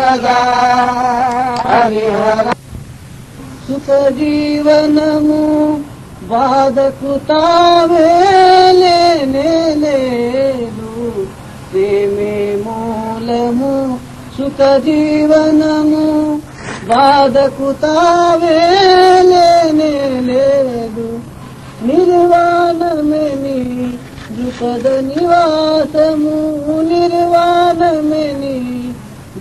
సదా హరిహర సుఖ జీవనము బాధకు తావే లేనే లేదు ప్రేమే మూలము సుఖ జీవనము బాధకు తావే లేనే లేదు నిర్వాణమే నీ ద్రుపద నివాసము నిర్వాణమే నీ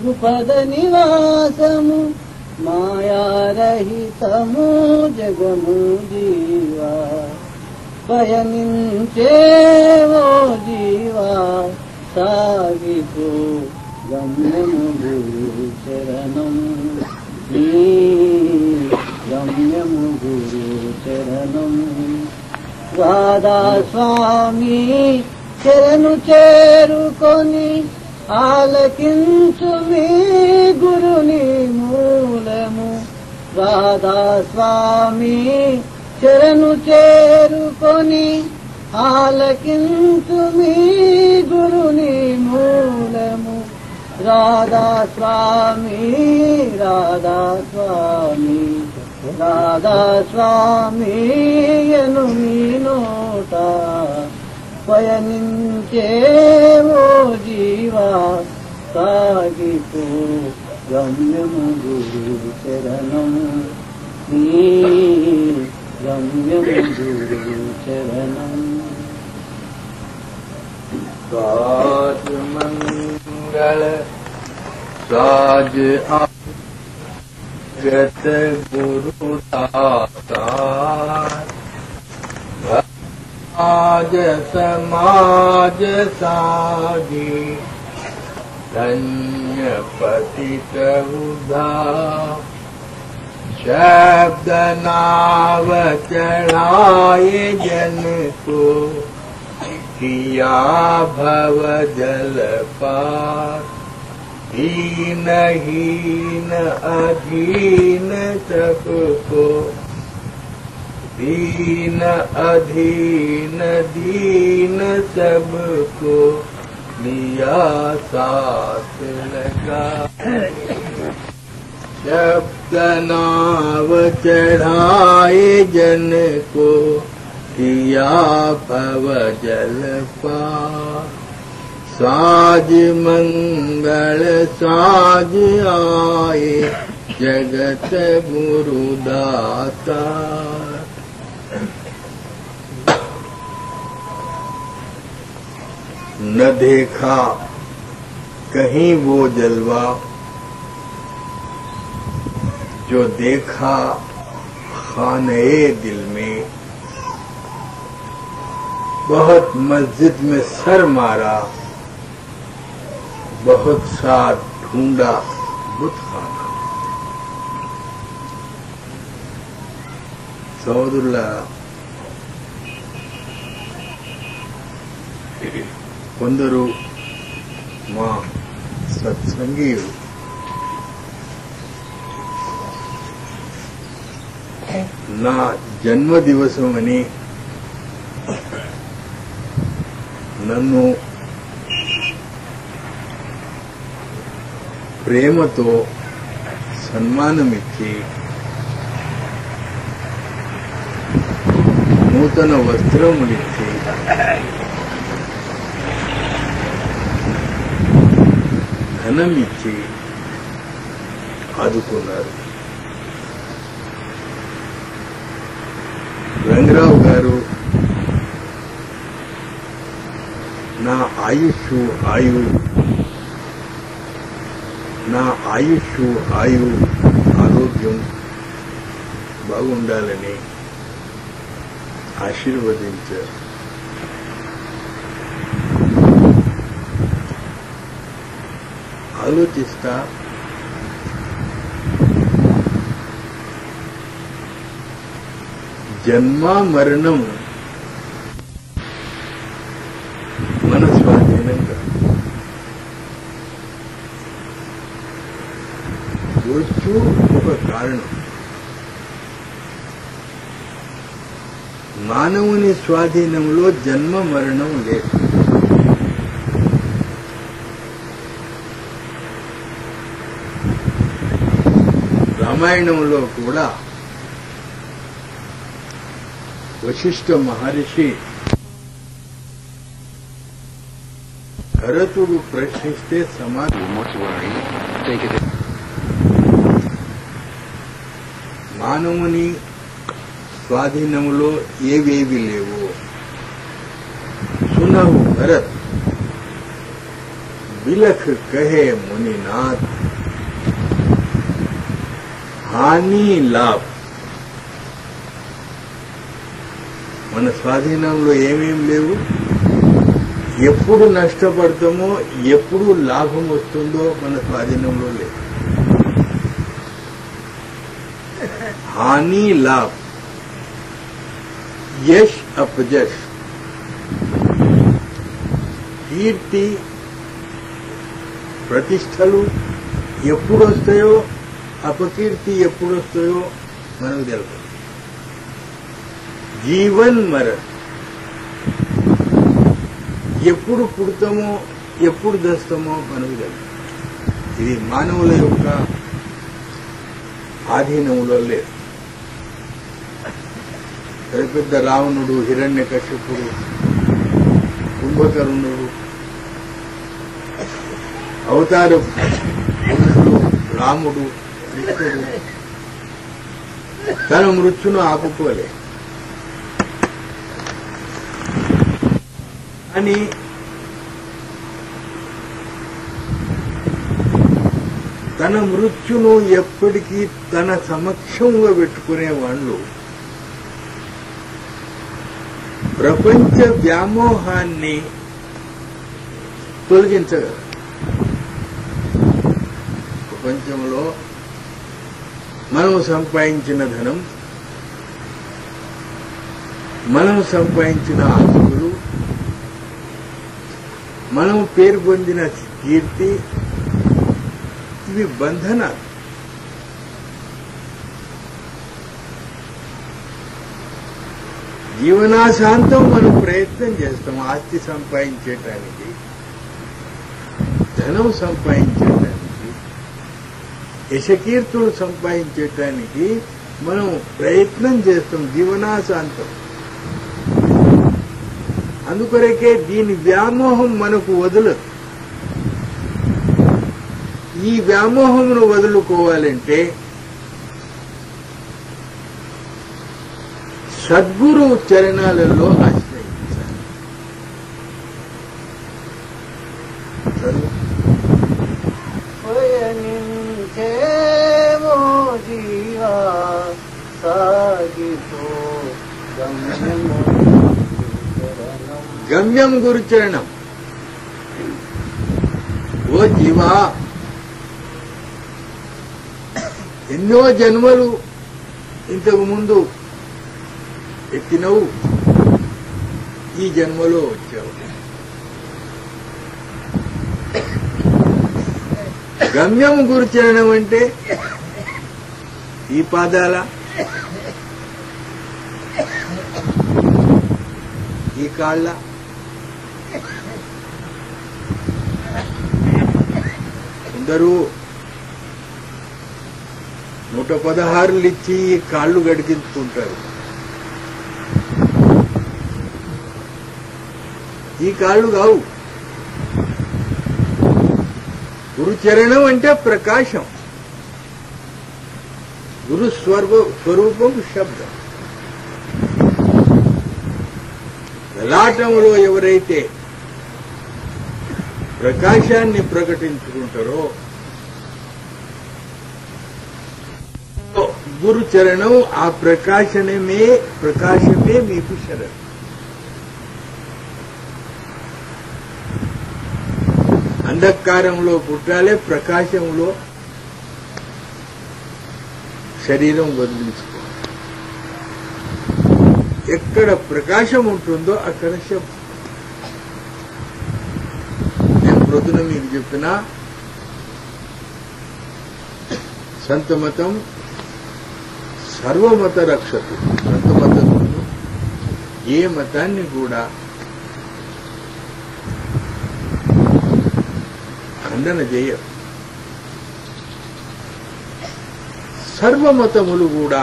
ద్రుపద నివాసము మాయారహితము జగము జీవా పయనించేవో జీవా సాగిపో గమ్యము గురు చరణం నీ గమ్యము గురు చరణం రాధా స్వామి చరణు చేరుకొని ఆలకించు మీ గురుని మూలము రాధా స్వామి చరణు చేరుకొని ఆలకించు మీ గురుని మూలము రాధా స్వామి రాధా స్వామి రాధా స్వామి ఎను మీ నోట పయనించేవో జీవా సాగిపో గమ్యము గురు చరణం నీ గమ్యము గురు చరణం साज मंगल साज आगत गुरु दाता आज समाज सागी धन्य पतित उद्धार शब्द नाव चढ़ाए जन को किया भव जल पार हीन हीन अधीन सबको दीन अधीन दीन सबको लिया साथ लगा शब्द नाव चढ़ाए जन को किया भव जल पार साज मंगल साज आए जगत गुरु दाता न देखा कहीं वो जलवा जो देखा खाने दिल में बहुत मस्जिद में सर मारा बहुत सा ढूंढा बुत खाना సోదరుల కొందరు మా సత్సంగీయులు నా జన్మదివసమని నన్ను ప్రేమతో సన్మానమిచ్చి నూతన వస్త్రములిచ్చి ధనమిచ్చి ఆదుకున్నారు. రంగరావు గారు నా ఆయుష్ ఆరోగ్యం బాగుండాలని ఆశీర్వదించారు. ఆలోచిస్తా జన్మ మరణం మన స్వాధీనంగా మృత్యు ఒక కారణం. మానవుని స్వాధీనంలో జన్మ మరణం లేదు. రామాయణంలో కూడా వశిష్ఠ మహర్షి భరతుడు ప్రశ్నిస్తే మానవుని స్వాధీనంలో ఏవేవి లేవు. సునహు భరత్ బిలఖ్ కహే మునినాథ్ హాని లాభ్. మన స్వాధీనంలో ఏమేం లేవు. ఎప్పుడు నష్టపడతామో ఎప్పుడు లాభం వస్తుందో మన స్వాధీనంలో లేదు. హాని లాభ్, యశ్ అపజష్, కీర్తి ప్రతిష్టలు ఎప్పుడు వస్తాయో అపకీర్తి ఎప్పుడు వస్తాయో మనకు తెలుసు. జీవన్ మరణ్, ఎప్పుడు పుడతామో ఎప్పుడు దస్తామో మనకు తెలుసు. ఇది మానవుల యొక్క ఆధీనంలో లేదు. పెద్ద పెద్ద రావణుడు, హిరణ్యకశిపుడు, కుంభకర్ణుడు, అవతార పురుషుడు, రాముడు, కృష్ణుడు తన మృత్యును ఆపుకోలే. అని తన మృత్యును ఎప్పటికీ తన సమక్షంలో పెట్టుకునే వాళ్ళు ప్రపంచ వ్యామోహాన్ని తొలగించగలరు. ప్రపంచంలో మనం సంపాదించిన ధనం, మనం సంపాదించిన ఆస్తులు, మనం పేరు పొందిన కీర్తి, ఇవి బంధనాలు. జీవనాశాంతం మనం ప్రయత్నం చేస్తాం ఆస్తి సంపాదించటానికి, ధనం సంపాదించటానికి, యశకీర్తులు సంపాదించటానికి మనం ప్రయత్నం చేస్తాం జీవనాశాంతం. అందుకొరకే దీని వ్యామోహం మనకు వదలదు. ఈ వ్యామోహమును వదులుకోవాలంటే సద్గురు చరణాలలో ఆశ్రయించాలి. పయనించేవో జీవా సాగిపో గమ్యం గురుచరణం. ఓ జీవా, ఎన్నో జన్మలు ఇంతకు ముందు ఎత్తినవు, ఈ జన్మలో వచ్చావు. గమ్యం గురుచరణం అంటే ఈ పాదాల, ఈ కాళ్ళ, అందరూ 116 ఇచ్చి ఈ కాళ్ళు గడికించుకుంటారు. ఈ కాళ్ళు కావు. గురుచరణం అంటే ప్రకాశం, గురు స్వరూపం శబ్దం. లలాటంలో ఎవరైతే ప్రకాశాన్ని ప్రకటించుకుంటారో గురుచరణం, ఆ ప్రకాశమే మీకు శరణం. అంధకారంలో పుట్టాలే, ప్రకాశంలో శరీరం వదిలించుకోవాలి. ఎక్కడ ప్రకాశం ఉంటుందో అక్కడ శబ్దం. నేను ప్రొద్దున మీకు చెప్పిన సంతమతం సర్వమత రక్షతు. సంతమతంలో ఏ మతాన్ని కూడా ఖండన చేయరు. సర్వమతములు కూడా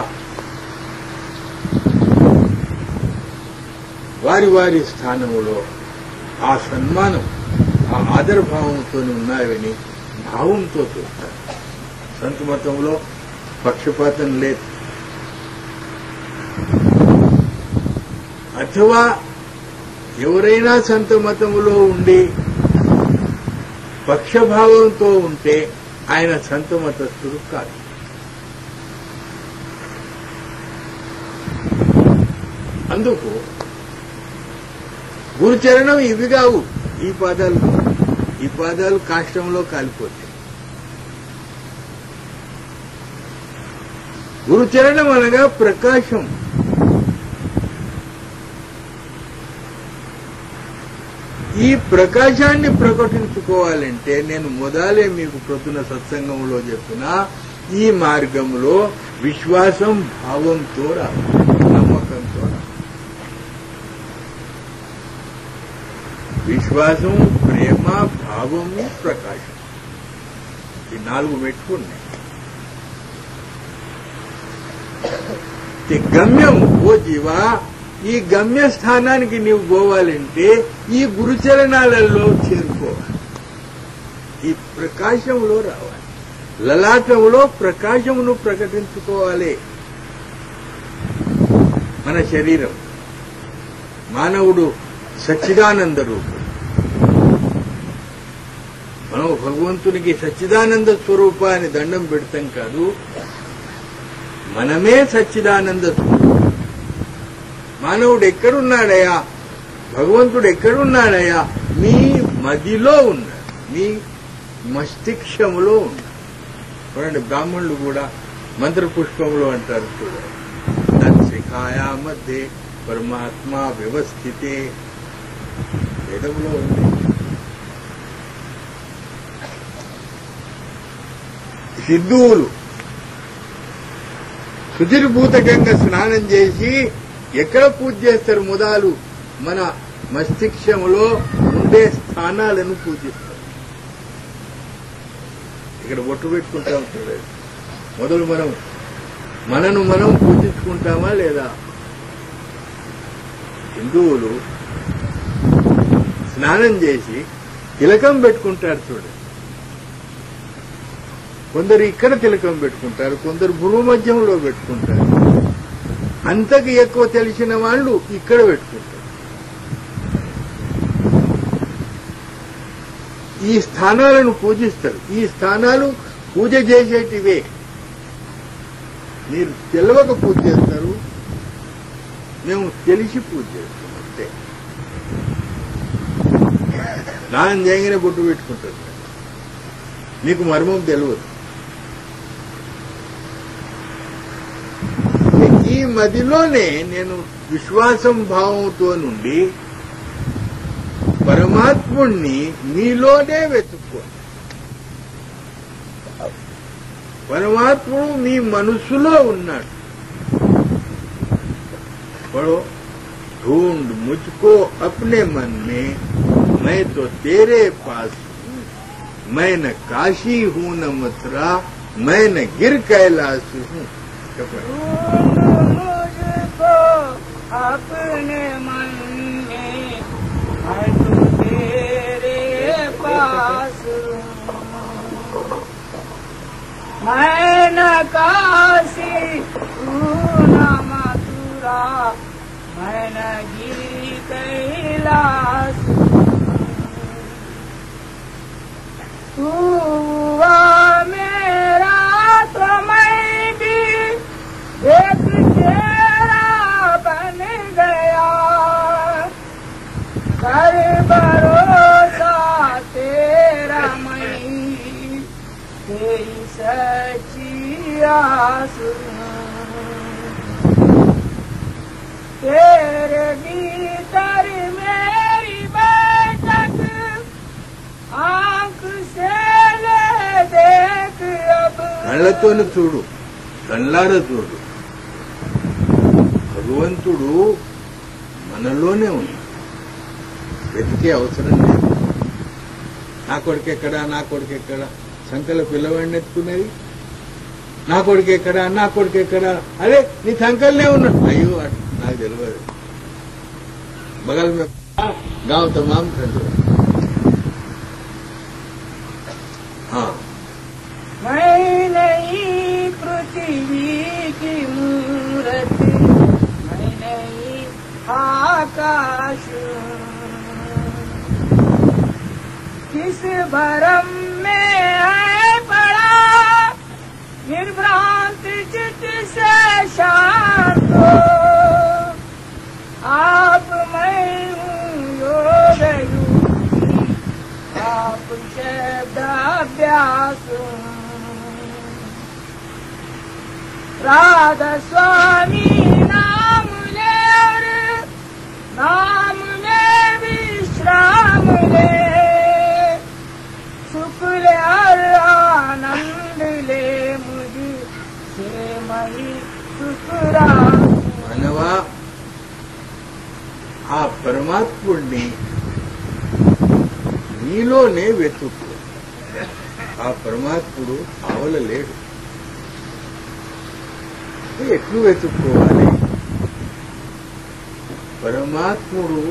వారి వారి స్థానములో ఆ సన్మానం ఆ ఆదరభావంతో ఉన్నాయని భావంతో చూస్తారు. సంత మతంలో పక్షపాతం లేదు. అథవా ఎవరైనా సంత మతములో ఉండి పక్షభావంతో ఉంటే ఆయన సంత మతస్థుడు కాదు. అందుకు గురుచరణం ఇవి కావు. ఈ పాదాలు కాష్టంలో కాలిపోతాయి. గురుచరణం అనగా ప్రకాశం. ఈ ప్రకాశాన్ని ప్రకటించుకోవాలంటే నేను మొదలే మీకు ప్రొద్దున సత్సంగంలో చెప్పిన ఈ మార్గంలో విశ్వాసం భావంతో నమ్మకంతో విశ్వాసం, ప్రేమ, భావము, ప్రకాశం ఈ 4 పెట్టుకున్నాయి. గమ్యం ఓ జీవా, ఈ గమ్య స్థానానికి నీవు పోవాలంటే ఈ గురుచరణాలలో చేరుకోవాలి. ఈ ప్రకాశంలో రావాలి. లలాటంలో ప్రకాశమును ప్రకటించుకోవాలి. మన శరీరం మానవుడు సచ్చిదానంద రూపం. మనం భగవంతునికి సచ్చిదానంద స్వరూపాన్ని దండం పెడతాం కాదు, మనమే సచ్చిదానంద స్వరూపం. మానవుడు ఎక్కడున్నాడయా, భగవంతుడు ఎక్కడున్నాడయా? మీ మదిలో ఉన్నాడు, మీ మస్తిష్కములో ఉన్నాడు. చూడండి, బ్రాహ్మణులు కూడా మంత్రపుష్పంలో అంటారు చూడండి, తత్శిఖాయా మధ్య పరమాత్మా వ్యవస్థితే. వేదంలో ఉంది. హిందువులు శుచిర్భూతకంగా స్నానం చేసి ఎక్కడ పూజ చేస్తారు? మొదలు మన మస్తిష్కములో ఉండే స్థానాలను పూజిస్తారు. ఇక్కడ బొట్టు పెట్టుకుంటాం చూడండి. మొదలు మనను మనం పూజించుకుంటామా లేదా? హిందువులు స్నానం చేసి తిలకం పెట్టుకుంటారు చూడండి. కొందరు ఇక్కడ తిలకం పెట్టుకుంటారు, కొందరు భూమధ్యంలో పెట్టుకుంటారు. అంతకు ఎక్కువ తెలిసిన వాళ్ళు ఇక్కడ పెట్టుకుంటారు. ఈ స్థానాలను పూజిస్తారు. ఈ స్థానాలు పూజ చేసేటివే. మీరు తెలియక పూజ చేస్తారు, మేము తెలిసి పూజ చేస్తాం అంతే. స్నానం చేయగానే బొట్టు పెట్టుకుంటారు, మీకు మర్మం తెలియదు. ఈ మదిలోనే నేను విశ్వాసం భావంతో నుండి పరమాత్ముణ్ణి మీలోనే వెతుక్కోండి. పరమాత్ముడు మీ మనసులో ఉన్నాడు. पढ़ो, ढूंढ मुझको अपने मन में, मैं तो तेरे पास हूँ. मैं न काशी हूँ न मथुरा, मैं न गिर कैलाश हूँ. मुझको अपने मन में, मैं तो तेरे पास हूँ. मैं न काशी हूँ न मथुरा, मैं न गिर कैलाश. तू हुआ मेरा तो मैं भी एक तेरा बन गया. कर भरोसा तेरा मैं, तेरी सच्ची आस. तेरे भीतर मेरी बैठक आंख से ले देख अब. కళ్ళతోనే చూడు, కళ్ళార చూడు. భగవంతుడు మనలోనే ఉన్నాడు. వెతికే అవసరం లేదు. నా కొడుకెక్కడా, నా కొడుకెక్కడా? సంకల పిల్లవాడిని ఎత్తుకునేది నా కొడుకు ఎక్కడా, నా కొడుకు ఎక్కడా, అరే నీ సంకల్నే ఉన్నాడు, అయ్యో నాకు తెలియదు. बगल में गांव तमाम खंड। हाँ, मैं नहीं पृथ्वी की मूरत, मैं नहीं आकाश, किस भरम में है पड़ा निर्भ्रांत चित्त से शांत हो। आप मैं हूँ योग योगी, आप शब्दाभ्यास। राधा स्वामी नाम ले और नाम में विश्राम ले, सुख ले और आनंद ले, मुझसे मही सुखरा। मानवा ఆ పరమాత్ముడిని నీలోనే వెతుక్కు. ఆ పరమాత్ముడు ఆవలలేడు. ఎట్లు వెతుక్కోవాలి? పరమాత్ముడు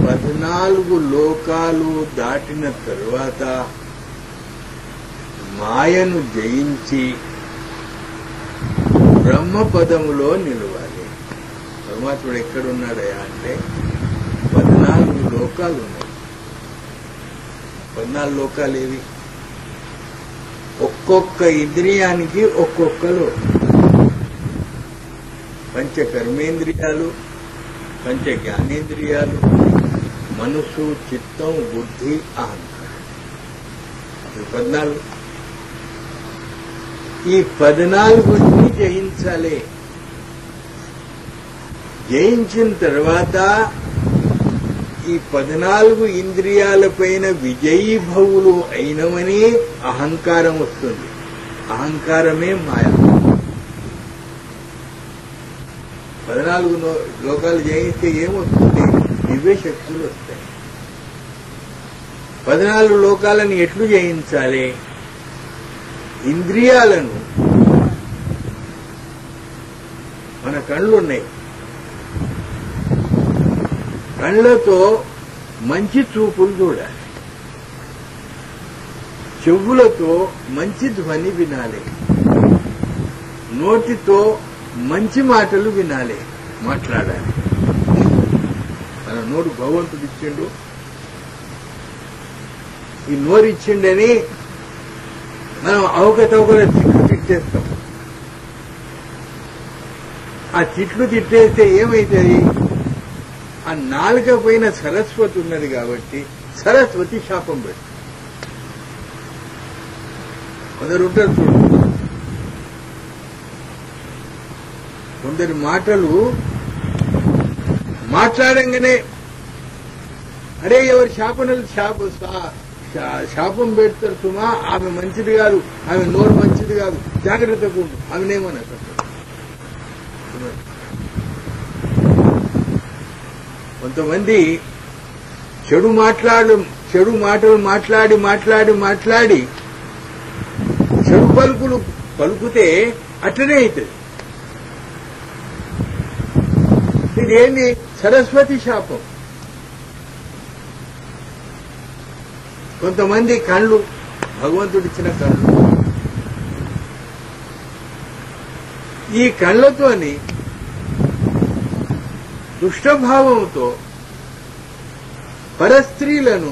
14 లోకాలు దాటిన తరువాత మాయను జయించి బ్రహ్మపదములో నిలవాలి. పరమాత్ముడు ఎక్కడున్నాడయా అంటే 14 లోకాలు ఉన్నాయి. 14 లోకాలు ఏవి? ఒక్కొక్క ఇంద్రియానికి ఒక్కొక్కలు. పంచ కర్మేంద్రియాలు, పంచ జ్ఞానేంద్రియాలు, మనసు, చిత్తం, బుద్ధి, అహంకారం. 14. ఈ 14ని జయించాలి. జయించిన తర్వాత ఈ 14 ఇంద్రియాలపైన విజయీభవులు అయినవని అహంకారం వస్తుంది. అహంకారమే మాయ. 14 లోకాలు జయిస్తే ఏమొస్తుంది? దివ్య శక్తులు వస్తాయి. 14 లోకాలను ఎట్లు జయించాలి? ఇంద్రియాలను, మన కళ్ళున్నాయి, కళ్ళతో మంచి చూపులు చూడాలి, చెవులతో మంచి ధ్వని వినాలి, నోటితో మంచి మాటలు వినాలి, మాట్లాడాలి. మన నోరు భగవంతుడు ఇచ్చిండు. ఈ నోరు ఇచ్చిండని మనం అవకతవకల తిట్లు తిట్టేస్తాం. ఆ తిట్లు తిట్టేస్తే ఏమైతుంది? ఆ నాలుక పైన సరస్వతి ఉన్నది కాబట్టి సరస్వతి శాపం పెడుతుంది. కొందరు ఉంటారు చూడు, కొందరి మాటలు మాట్లాడంగానే అరే ఎవరి శాపం పెడతారు సుమా, ఆమె మంచిది కాదు, ఆమె నోరు మంచిది కాదు, జాగ్రత్తగా ఉండు, ఆమెనేమన్నా. కొంతమంది చెడు మాటలు మాట్లాడి చెడు పలుకులు పలుకుతే అట్లనే అవుతుంది. ఇదేంది? సరస్వతి శాపం. కొంతమంది కళ్ళు, భగవంతుడిచ్చిన కళ్ళు, ఈ కళ్ళతోని దుష్టభావంతో పరస్త్రీలను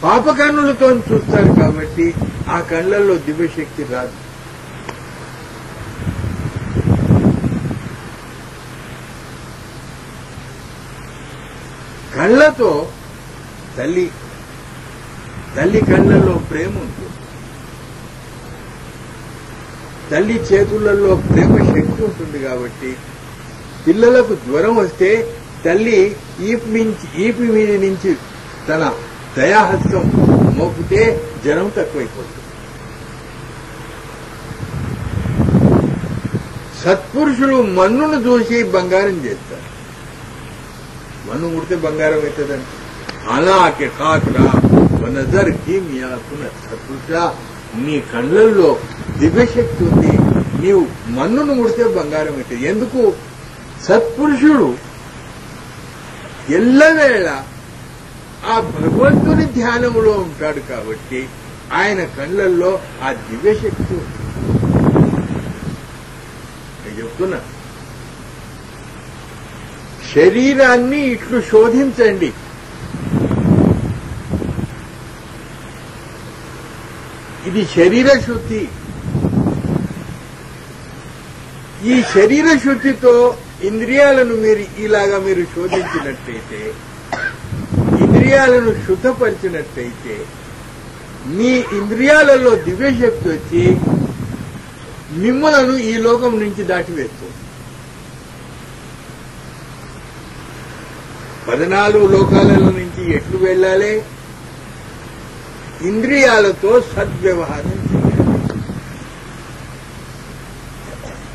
పాపకన్నులతో చూస్తారు కాబట్టి ఆ కళ్ళల్లో దివ్యశక్తి రాదు. కళ్ళతో తల్లి కళ్ళల్లో ప్రేమ ఉంటుంది. తల్లి చేతులలో ప్రేమ శక్తి ఉంటుంది కాబట్టి పిల్లలకు జ్వరం వస్తే తల్లి ఈపి మీద నుంచి తన దయాహస్తం మోపితే జ్వరం తక్కువైపోతుంది. సత్పురుషులు మన్నును చూసి బంగారం చేస్తారు. మన్ను ముడితే బంగారం అవుతుందండి. అలాకే కాకరా నజర్ కిమియా పునః సత్పురుష నీ కళ్ళల్లో దివ్యశక్తి ఉంది, నీవు మన్నును ముడితే బంగారం అవుతుంది. ఎందుకు? సత్పురుషుడు ఎల్లవేళ ఆ భగవంతుని ధ్యానంలో ఉంటాడు కాబట్టి ఆయన కళ్ళల్లో ఆ దివ్యశక్తి ఉంది. నేను చెప్తున్నా, శరీరాన్ని ఇట్లు శోధించండి. ఇది శరీర శుద్ధి. ఈ శరీర శుద్ధితో ఇంద్రియాలను మీరు శోధించినట్టయితే, ఇంద్రియాలను శుద్ధపరిచినట్టయితే మీ ఇంద్రియాలలో దివ్యశక్తి వచ్చి మిమ్మలను ఈ లోకం నుంచి దాటివేస్తుంది. 14 లోకాలలో నుంచి ఎట్లు వెళ్ళాలి? ఇంద్రియాలతో సద్వ్యవహారం చేయాలి.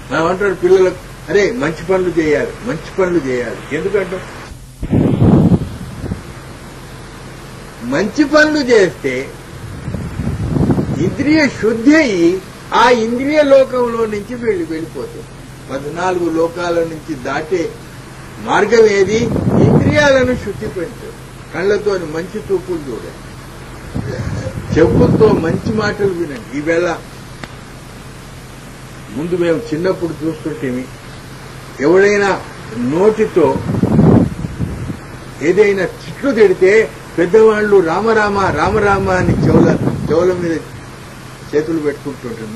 మనం అంటాడు పిల్లలకు, అరే మంచి పనులు చేయాలి, మంచి పనులు చేయాలి. ఎందుకంటే మంచి పనులు చేస్తే ఇంద్రియ శుద్ధి అయి ఆ ఇంద్రియ లోకంలో నుంచి వెళ్ళిపోతుంది. 14 లోకాల నుంచి దాటే మార్గం ఏది? ఇంద్రియాలను శుద్ధి పెంచడం. కళ్లతో మంచి చూపులు చూడండి, చెవులతో మంచి మాటలు వినండి. ఈవేళ ముందు మేము చిన్నప్పుడు చూస్తుంటేమి, ఎవడైనా నోటితో ఏదైనా చిట్లు తిడితే పెద్దవాళ్లు రామరామ రామరామ అని చెవుల మీద చేతులు పెట్టుకుంటుంటాం.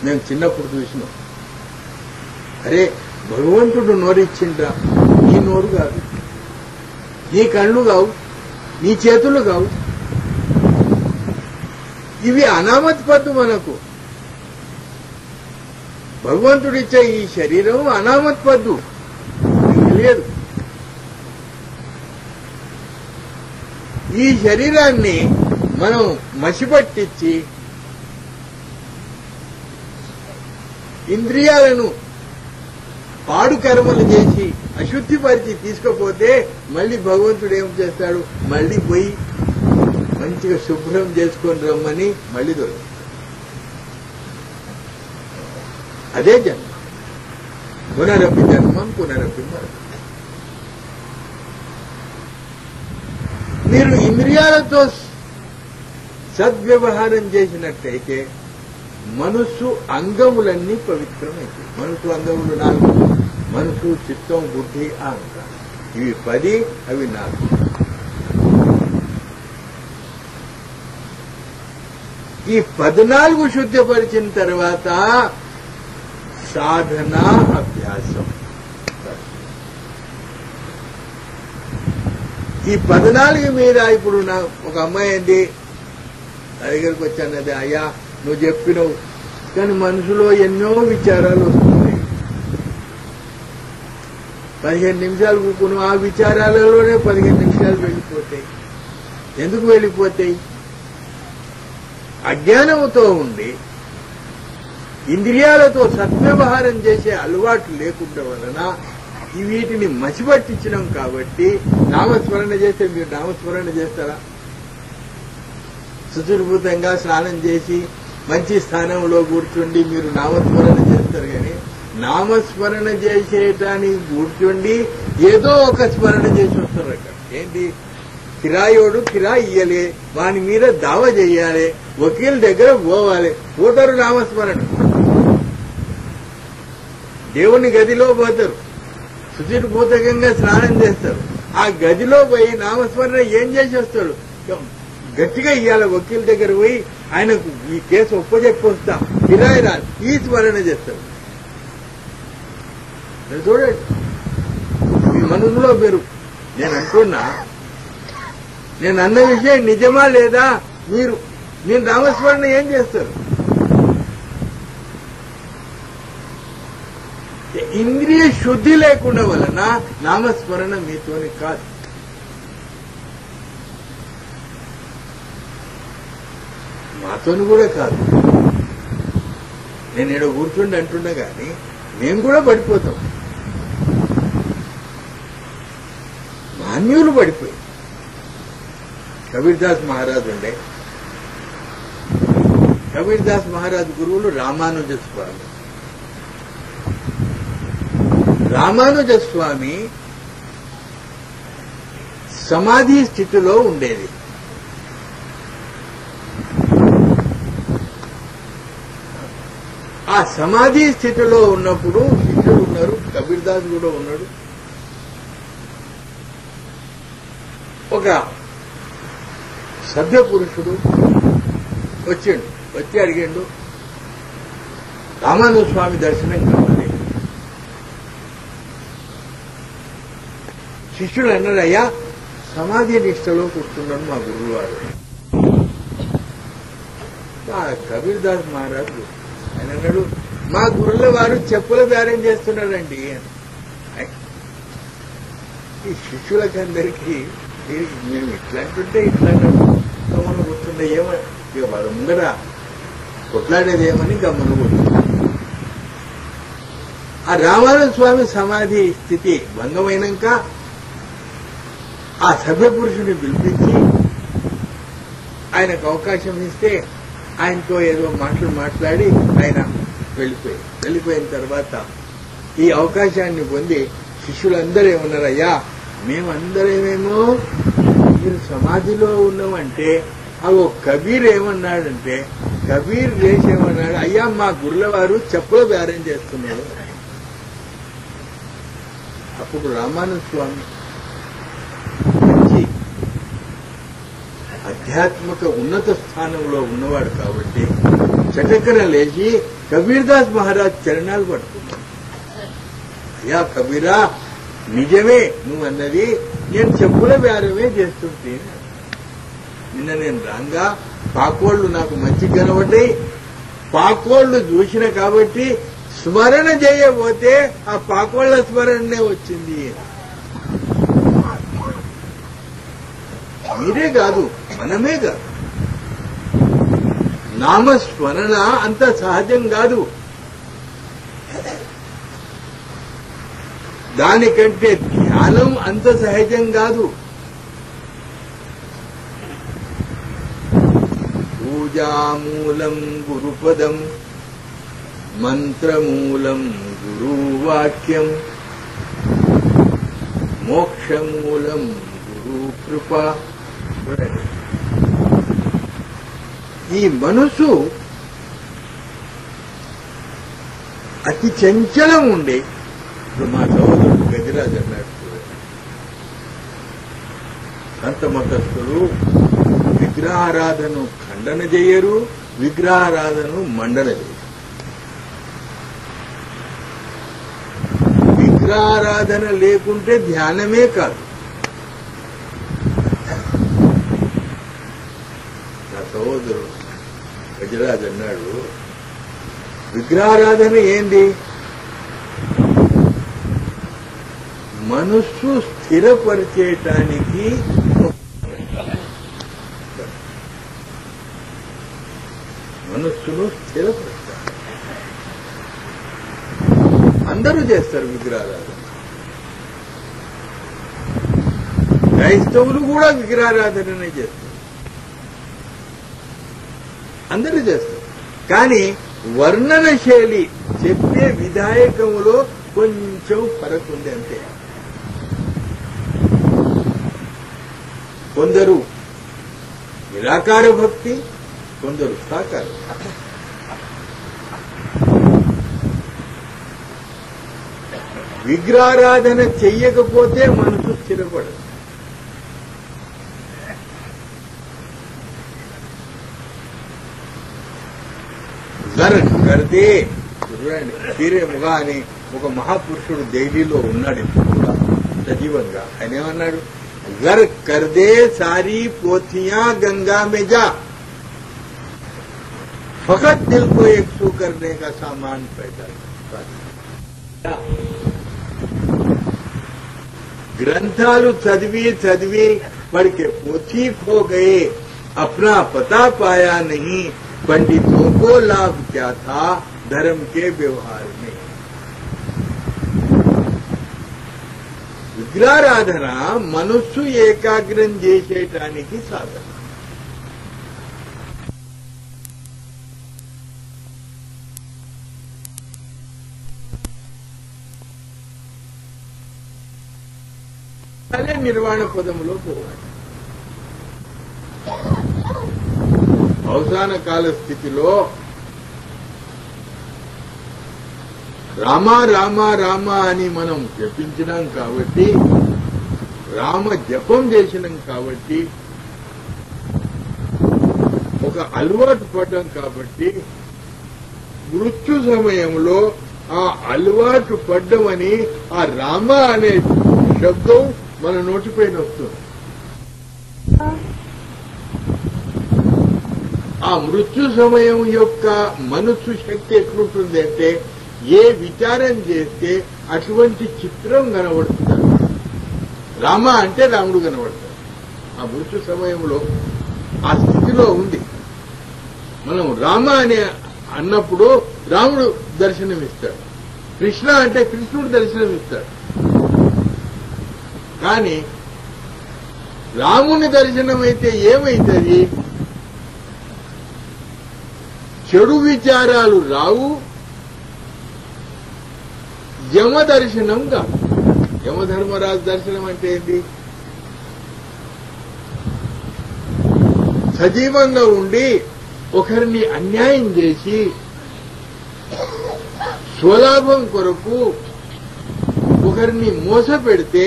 మేము చిన్నప్పుడు చూసినాం. అరే భగవంతుడు నోరిచ్చిండ్రా, నీ నోరు కాదు, నీ కళ్ళు కావు, నీ చేతులు కావు. ఇవి అనామత్ పద్దు. మనకు భగవంతుడిచ్చే ఈ శరీరం అనామత్ పద్దు, తెలియదు. ఈ శరీరాన్ని మనం మసిపట్టించి ఇంద్రియాలను పాడు కర్మలు చేసి అశుద్ధిపరిచి తీసుకపోతే మళ్ళీ భగవంతుడు ఏం చేస్తాడు? మళ్ళీ పోయి మంచిగా శుభ్రం చేసుకొని రమ్మని మళ్ళీ దొరుకుతాడు. అదే జన్మ. పునరపి జన్మం పునరపి మరణం. మీరు ఇంద్రియాలతో సద్వ్యవహారం చేసినట్టయితే మనస్సు అంగములన్నీ పవిత్రమైంది. మనసు అంగములు 4: మనసు, చిత్తం, బుద్ధి, అహంకారం. ఇవి 10, అవి 4. ఈ 14 శుద్ధిపరిచిన తర్వాత సాధన, అభ్యాసం. ఈ 14 మీద ఇప్పుడు ఒక అమ్మాయి ఏంది నా దగ్గరకు వచ్చానది, అయ్యా నువ్వు చెప్పినవు కానీ మనసులో ఎన్నో విచారాలు వస్తున్నాయి. 15 నిమిషాలు కూకును, ఆ విచారాలలోనే 15 నిమిషాలు వెళ్ళిపోతాయి. ఎందుకు వెళ్ళిపోతాయి? అజ్ఞానంతో ఉండి ఇంద్రియాలతో సద్వ్యవహారం చేసే అలవాటు లేకుండా వలన వీటిని మసిపట్టించడం. కాబట్టి నామస్మరణ చేస్తే మీరు నామస్మరణ చేస్తారా? శుచిర్భూతంగా స్నానం చేసి మంచి స్థానంలో కూర్చుండి మీరు నామస్మరణ చేస్తారు. కానీ నామస్మరణ చేసేటానికి కూర్చుండి ఏదో ఒక స్మరణ చేసి వస్తారు. అక్కడ ఏంటి? కిరాయోడు కిరాయి ఇయ్యలే, వాని మీద దావా చెయ్యాలి, వకీల్ దగ్గర పోవాలి, పోతారు నామస్మరణ. దేవుని గదిలో పోతారు, శుచిర్భూతంగా స్నానం చేస్తారు. ఆ గదిలో పోయి నామస్మరణ ఏం చేసి వస్తాడు? గట్టిగా ఇయ్యాల వకీల్ దగ్గర పోయి ఆయనకు ఈ కేసు ఒప్పజెప్పి వస్తా, కిరాయి రాదు, ఈ స్మరణ చేస్తారు. చూడండి మీ మనసులో మీరు, నేను అంటున్నా, నేను అన్న విషయం నిజమా లేదా? మీరు నామస్మరణ ఏం చేస్తారు? ఇంద్రియ శుద్ధి లేకుండా వలన నామస్మరణ మీతోని కాదు. మాతోని కూడా కాదు. నేను ఈడ కూర్చుండి అంటున్నా కానీ మేము కూడా పడిపోతాం. మాన్యులు పడిపోయి. కబీర్దాస్ మహారాజు ఉండే, కబీర్దాస్ మహారాజ్ గురువులు రామానుజ స్వామి. రామానుజ స్వామి సమాధి స్థితిలో ఉండేది. ఆ సమాధి స్థితిలో ఉన్నప్పుడు శిష్యుడు ఉన్నారు, కబీర్దాస్ కూడా ఉన్నాడు. ఒక సభ్య పురుషుడు వచ్చాడు, వచ్చి అడిగాడు, రామానుజ స్వామి దర్శనం కావాలి. శిష్యుడు అన్నాడు, అయ్యా సమాధి నిష్టలో కూర్చున్నాడు మా గురువు వారు. కబీర్దాస్ మహారాజు ఆయన అన్నాడు, మా గురువుల వారు చెప్పుల బేరం చేస్తున్నాడండి. ఈ శిష్యులకందరికీ మేము ఇట్లాంటుంటే ఇట్లా గమన కూర్చుండే ఏమో ఇక వాళ్ళ ముందర కొట్లాడేదేమని గమన కూర్చుంది. ఆ రామానుజ స్వామి సమాధి స్థితి భంగమైనాక ఆ సభ్య పురుషుని పిలిపించి ఆయనకు అవకాశం ఇస్తే ఆయనతో ఏదో మాట్లాడి ఆయన వెళ్ళిపోయిన తర్వాత ఈ అవకాశాన్ని పొంది శిష్యులందరూ ఏమన్నారయ్యా, మేమందరేమేమో మీరు సమాధిలో ఉన్నామంటే అవి కబీర్ ఏమన్నాడంటే, కబీర్ ఏమన్నాడు, అయ్యా మా గురుల వారు చెప్పుల బేరం చేస్తున్నారు. అప్పుడు రామానుజ స్వామి ఆధ్యాత్మిక ఉన్నత స్థానంలో ఉన్నవాడు కాబట్టి చటకన లేచి కబీర్దాస్ మహారాజ్ చరణాలు పట్టుకున్నాడు. అయ్యా కబీరా, నిజమే నువ్వు అన్నది, నేను చెప్పుల బేరమే చేస్తుంటే నిన్న నేను రాంగా పాకోళ్లు నాకు మంచి కనబడ్డాయి, పాకోళ్లు చూసిన కాబట్టి స్మరణ చేయబోతే ఆ పాకోళ్ల స్మరణనే వచ్చింది. మీరే కాదు, మనమే కాదు, నామస్మరణ అంత సహజం కాదు. దానికంటే ధ్యానం అంత సహజం కాదు. పూజామూలం గురుపదం, మంత్రమూలం గురువాక్యం, మోక్షమూలం గురుకృప. ఈ మనసు అతి చంచలం ఉండే. ఇప్పుడు మా సోదరుడు గజరాజ్ అన్నాడు, సంత మతస్థులు విగ్రహారాధను ఖండన చేయరు, విగ్రహారాధను మండన చేయరు. విగ్రహారాధన లేకుంటే ధ్యానమే కాదు. సోదరుడు గజరాజ్ అన్నాడు, విగ్రహారాధన ఏంది? మనస్సు స్థిరపరిచేయటానికి మనస్సును స్థిరపరచాలి. అందరూ చేస్తారు విగ్రహారాధన. క్రైస్తవులు కూడా విగ్రహారాధననే చేస్తారు, అందరూ చేస్తారు. కానీ వర్ణన శైలి చెప్పే విధాయకములో కొంచెం ఫరక్ ఉంది అంతే. కొందరు నిరాకార భక్తి, కొందరు సాకార భక్తి. విగ్రహారాధన చెయ్యకపోతే మనసు స్థిరపడదు. కర్దే చూడండి, తీరేముగా అని ఒక మహాపురుషుడు ఢిల్లీలో ఉన్నాడు ఇప్పుడు కూడా సజీవంగా. ఆయన ఏమన్నాడు, గర్ కర్దే సారీ పోథియా గంగా మే జా, ఫకత్ దిల్ కో ఎక్సూ కర్నే కా సామాన్ పైదా. గ్రంథాలు చదివి చదివి పढ़के पोथी खो गए, अपना पता पाया नहीं, पंडितों को लाभ क्या था धर्म के व्यवहार में. విగ్రహారాధన మనస్సు ఏకాగ్రం చేసేటానికి సాధన. అదే నిర్వాణ పదములో పోవాలి. అవసాన కాల స్థితిలో రామ రామ రామ అని మనం జపించినాం కాబట్టి, రామ జపం చేసినాం కాబట్టి, ఒక అలవాటు పడ్డాం కాబట్టి, మృత్యు సమయంలో ఆ అలవాటు పడ్డమని ఆ రామ అనే శబ్దం మన నోటిపైన వస్తుంది. ఆ మృత్యు సమయం యొక్క మనస్సు శక్తి ఎట్లుంటుంది అంటే, ఏ విచారం చేస్తే అటువంటి చిత్రం కనబడుతుంది. రామ అంటే రాముడు కనబడతాడు. ఆ మృత్యు సమయంలో ఆ స్థితిలో ఉంది. మనం రామ అని అన్నప్పుడు రాముడు దర్శనమిస్తాడు, కృష్ణ అంటే కృష్ణుడు దర్శనమిస్తాడు. కానీ రాముని దర్శనమైతే ఏమైతుంది? చెడు విచారాలు రావు, యమ దర్శనం కాదు. యమధర్మరాజు దర్శనం అంటే ఏంటి? సజీవంగా ఉండి ఒకరిని అన్యాయం చేసి స్వలాభం కొరకు ఒకరిని మోసపెడితే,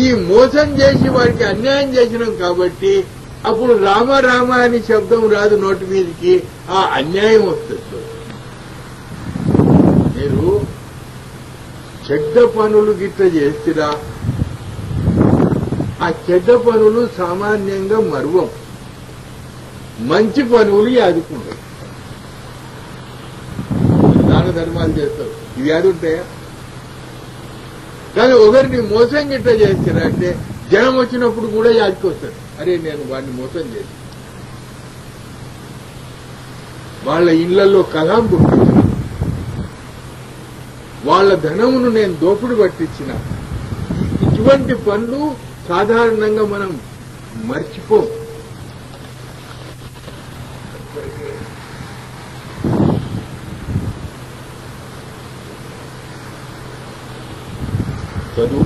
ఈ మోసం చేసి వారికి అన్యాయం చేసినాం కాబట్టి అప్పుడు రామ రామ అని శబ్దం రాదు నోటి మీదకి, ఆ అన్యాయం వస్తుంది. మీరు చెడ్డ పనులు గిట్ట చేస్తురా, ఆ చెడ్డ పనులు సామాన్యంగా మరువం, మంచి పనులు యాదుకుంటాయి. దాన ధర్మాలు చేస్తారు, ఇవి యాదుంటాయా? కానీ ఒకరిని మోసం గిట్ట చేస్తారా అంటే జనం వచ్చినప్పుడు కూడా యాదుకొస్తారు, అరే నేను వాడిని మోసం చేసి వాళ్ళ ఇళ్లలో కలాం పుట్టించిన, వాళ్ళ ధనమును నేను దోపిడి పట్టించిన. ఇటువంటి పనులు సాధారణంగా మనం మర్చిపోం. చదువు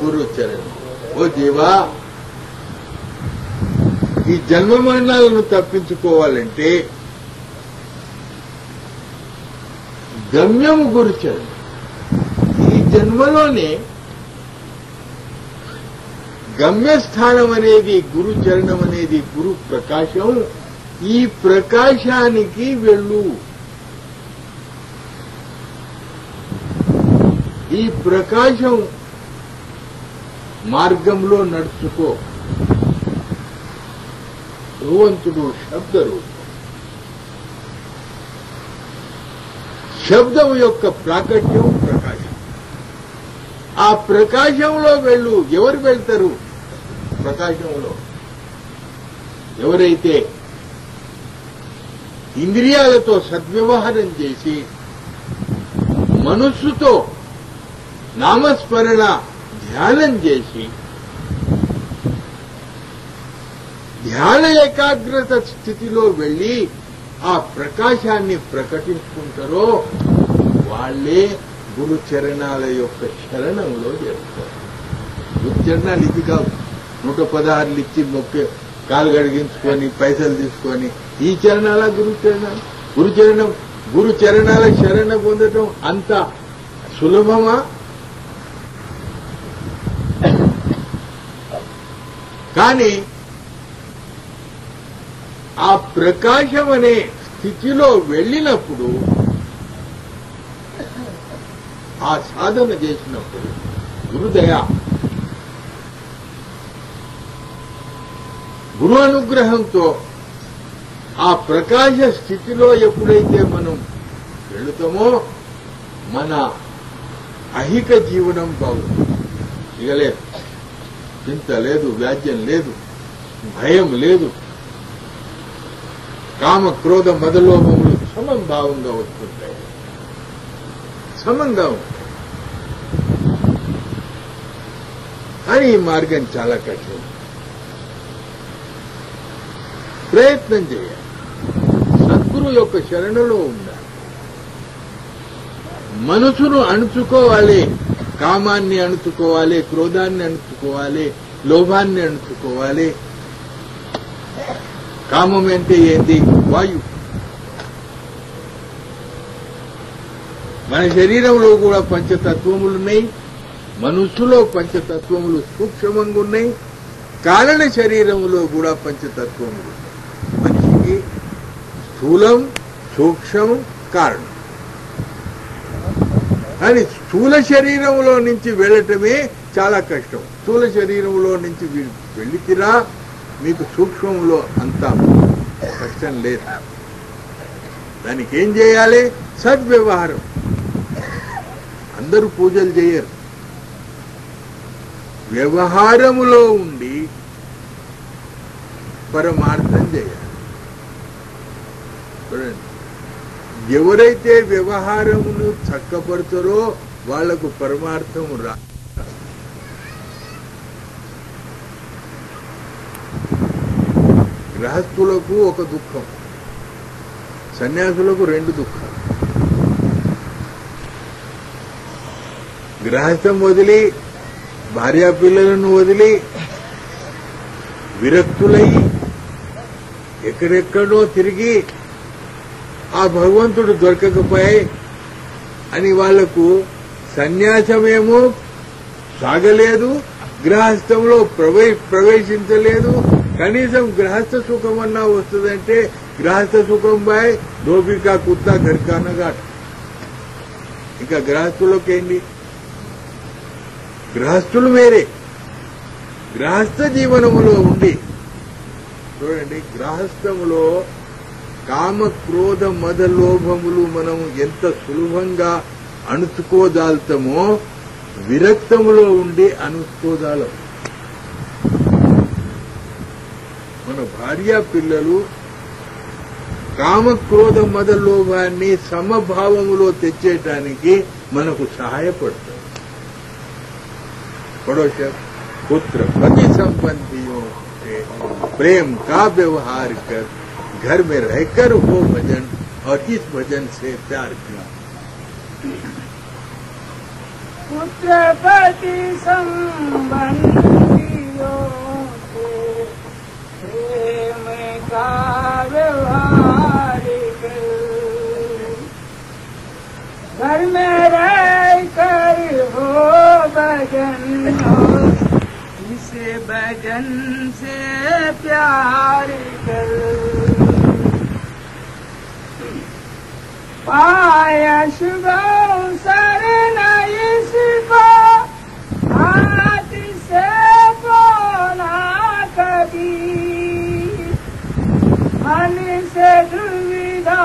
గురుచరణం. ఓ జీవా, ఈ జన్మ మరణాలను తప్పించుకోవాలంటే గమ్యము గురుచరణం. ఈ జన్మలోనే గమ్యస్థానం అనేది గురుచరణం అనేది గురు ప్రకాశం. ఈ ప్రకాశానికి వెళ్ళు, ఈ ప్రకాశం మార్గంలో నడుచుకో. భగవంతుడు శబ్దరూపం. శబ్దం యొక్క ప్రాకట్యం ప్రకాశం. ఆ ప్రకాశంలో వెళ్ళు. ఎవరు వెళ్తారు ప్రకాశంలో? ఎవరైతే ఇంద్రియాలతో సద్వ్యవహారం చేసి మనస్సుతో నామస్మరణ ధ్యానం చేసి ధ్యాన ఏకాగ్రత స్థితిలో వెళ్లి ఆ ప్రకాశాన్ని ప్రకటించుకుంటారో వాళ్లే గురు చరణాల యొక్క శరణంలో చేస్తారు. గురు చరణాలు ఇది కాదు, 116 ఇచ్చి మొక్కి కాలు గడిగించుకొని పైసలు తీసుకొని ఈ చరణాల గురు చరణాలు. గురు చరణాల శరణ పొందటం అంత సులభమా? కానీ ఆ ప్రకాశం అనే స్థితిలో వెళ్ళినప్పుడు, ఆ సాధన చేసినప్పుడు గురుదయ, గురు అనుగ్రహంతో ఆ ప్రకాశ స్థితిలో ఎప్పుడైతే మనం వెళుతామో మన అహిక జీవనం బాగుంటుంది. ఇక లేదు, చింత లేదు, వ్యాజ్యం లేదు, భయం లేదు, కామ క్రోధ మదలోభములు సమభావంగా వస్తుంటాయి, సమంగా ఉంటాయి. కానీ ఈ మార్గం చాలా కఠినం. ప్రయత్నం చేయాలి. సద్గురు యొక్క శరణలో ఉండాలి. మనసును అణుచుకోవాలి. కామాన్ని అణుచుకోవాలి, క్రోధాన్ని అణుచుకోవాలి, లోభాన్ని అణుచుకోవాలి. కామం అంటే ఏంటి? వాయు. మన శరీరంలో కూడా పంచతత్వములున్నాయి. మనస్సులో పంచతత్వములు సూక్ష్మంగా ఉన్నాయి. కారణ శరీరంలో కూడా పంచతత్వములు. మనిషికి స్థూలం, సూక్ష్మం, కారణం. కానీ స్థూల శరీరంలో నుంచి వెళ్ళటమే చాలా కష్టం. స్థూల శరీరంలో నుంచి వెళ్ళితిరా మీకు సూక్ష్మంలో అంత కష్టం లేదు. దానికి ఏం చేయాలి? సద్వ్యవహారం. అందరూ పూజలు చేయరు. వ్యవహారములో ఉండి పరమార్థం చేయాలి. ఎవరైతే వ్యవహారమును చక్కపరుతారో వాళ్లకు పరమార్థము రా. గృహస్థులకు ఒక దుఃఖం, సన్యాసులకు రెండు దుఃఖాలు. గృహస్థం వదిలి భార్యా పిల్లలను వదిలి విరక్తులై ఎక్కడెక్కడో తిరిగి ఆ భగవంతుడు దొరకకపోయాయి అని వాళ్లకు సన్యాసమేమో సాగలేదు, గృహస్థంలో ప్రవేశించలేదు. కనీసం గృహస్థ సుఖమన్నా వస్తుందంటే గృహస్థ సుఖం బాయ్ ధోబికా కుత్తా ఘర్కానగాట. ఇంకా గృహస్థులకేంటి? గృహస్థులు వేరే. గృహస్థ జీవనములో ఉండి చూడండి, గృహస్థములో కామ క్రోధ మద లోభములు మనం ఎంత సులభంగా అణుచుకోదాల్తామో విరక్తములో ఉండి అణుచుకోదాలం. మన భార్యా పిల్లలు కామ క్రోధ మద లోభాన్ని సమభావములో తెచ్చేయటానికి మనకు సహాయపడతారు. पड़ोस पुत्र पति संबंधियों से प्रेम का व्यवहार कर घर में रहकर हो भजन और इस भजन से प्यार किया. पुत्र पति संबंधियों से प्रेम का व्यवहार कर घर में रहकर हो भजन इस भजन से प्यार कर. पाया शुभ शरण इसको हाथ से बोला कभी मन से दुविधा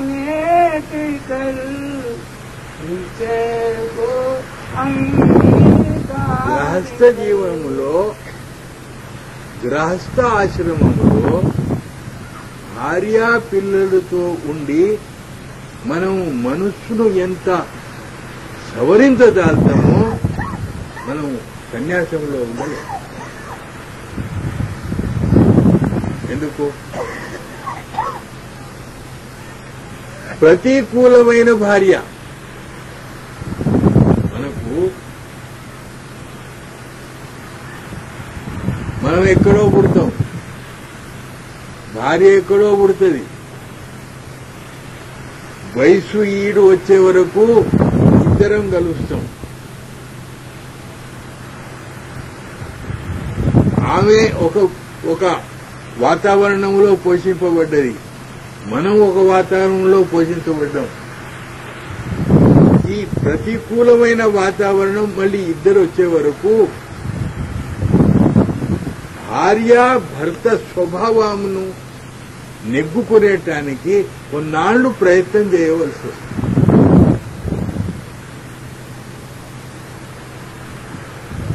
मिट कर को గృహస్థ జీవనములో గృహస్థ ఆశ్రమములో భార్యా పిల్లలతో ఉండి మనం మనస్సును ఎంత సవరించదాల్తామో మనం సన్యాసంలో ఉండాలి. ఎందుకు? ప్రతికూలమైన భార్య మనం ఎక్కడో పుడతాం, భార్య ఎక్కడో పుడుతుంది. వయసు ఈడు వచ్చే వరకు ఇద్దరం కలుస్తాం. ఆమె ఒక వాతావరణంలో పోషింపబడ్డది, మనం ఒక వాతావరణంలో పోషించబడ్డాం. ఈ ప్రతికూలమైన వాతావరణం మళ్ళీ ఇద్దరు వచ్చే వరకు భార్య భర్త స్వభావమును నెగ్గుకునేటానికి కొన్నాళ్లు ప్రయత్నం చేయవలసి వస్తుంది.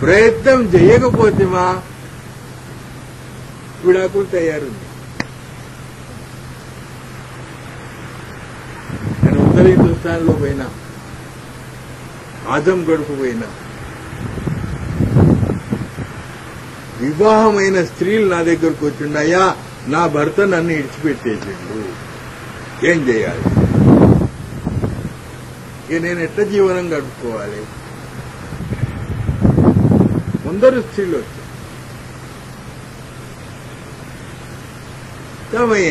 ప్రయత్నం చేయకపోతే మా విడాకులు తయారుంది. నేను ఉత్తర హిందుస్థాన్లో పోయినా, ఆజంగఢ్కు పోయినా, వివాహమైన స్త్రీలు నా దగ్గరకు వచ్చిండయా నా భర్త నన్ను ఇడిచిపెట్టేసిండు, ఏం చేయాలి? ఇక నేను ఎట్లా జీవనం గడుపుకోవాలి? కొందరు స్త్రీలు వచ్చారు,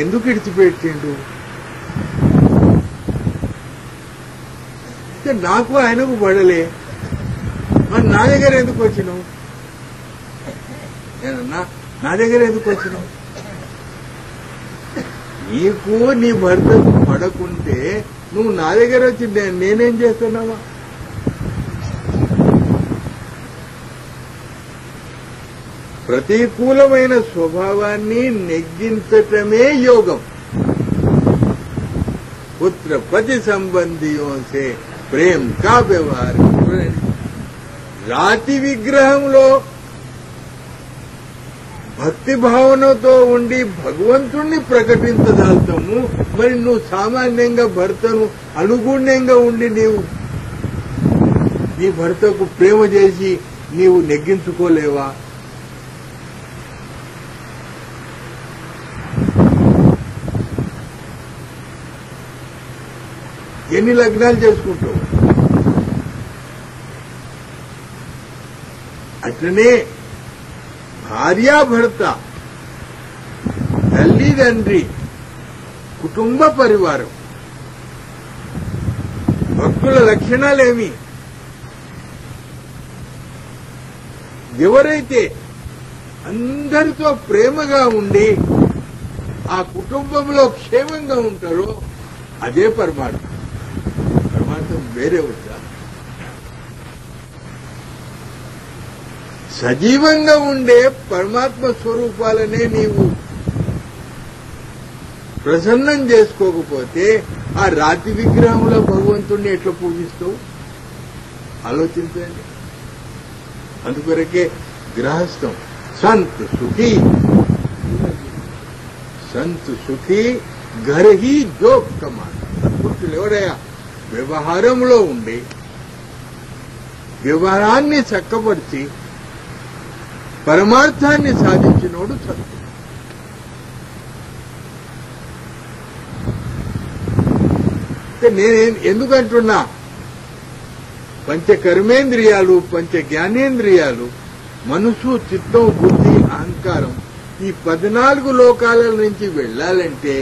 ఎందుకు ఇడిచిపెట్టిండు? నాకు ఆయనకు పడలే, మరి నా దగ్గర ఎందుకు వచ్చినావు? నేనన్నా, నా దగ్గర ఎందుకు వచ్చినావు? నీకు నీ భర్తకు పడకుంటే నువ్వు నా దగ్గర వచ్చి నేనేం చేస్తున్నావా? ప్రతికూలమైన స్వభావాన్ని నెగ్గించటమే యోగం. పుత్ర పతి సంబంధియోं से ప్రేమ్ కా వ్యవహార్. రాతి విగ్రహంలో భక్తి భావనతో ఉండి భగవంతుణ్ణి ప్రకటించదాల్తాము, మరి నువ్వు సామాన్యంగా భర్తను అనుగుణ్యంగా ఉండి నీ భర్తకు ప్రేమ చేసి నీవు నెగ్గించుకోలేవా? ఎన్ని లగ్నాలు చేసుకుంటావు? అట్లనే భార్యాభర్త, తల్లిదండ్రి, కుటుంబ పరివారం, భక్తుల లక్షణాలేమి? ఎవరైతే అందరితో ప్రేమగా ఉండి ఆ కుటుంబంలో క్షేమంగా ఉంటారో అదే పరమార్థం. పరమార్థం వేరే వచ్చా? సజీవంగా ఉండే పరమాత్మ స్వరూపాలనే నీవు ప్రసన్నం చేసుకోకపోతే ఆ రాతి విగ్రహంలో భగవంతుణ్ణి ఎట్లా పూజిస్తావు? ఆలోచించండి. అందుకొరకే గృహస్థం సంత్ సుఖీ, సంత్ సుఖీ ఘర్ హీ జోక్ కమాన్. సత్పురుషులు ఎవరయ్యా? వ్యవహారంలో ఉండి వ్యవహారాన్ని చక్కపరిచి పరమార్థాన్ని సాధించినోడు సత్పురుషుడు. నేను ఎందుకంటున్నా, పంచ కర్మేంద్రియాలు, పంచ జ్ఞానేంద్రియాలు, మనసు, చిత్తం, బుద్ధి, అహంకారం, ఈ 14 లోకాల నుంచి వెళ్లాలంటే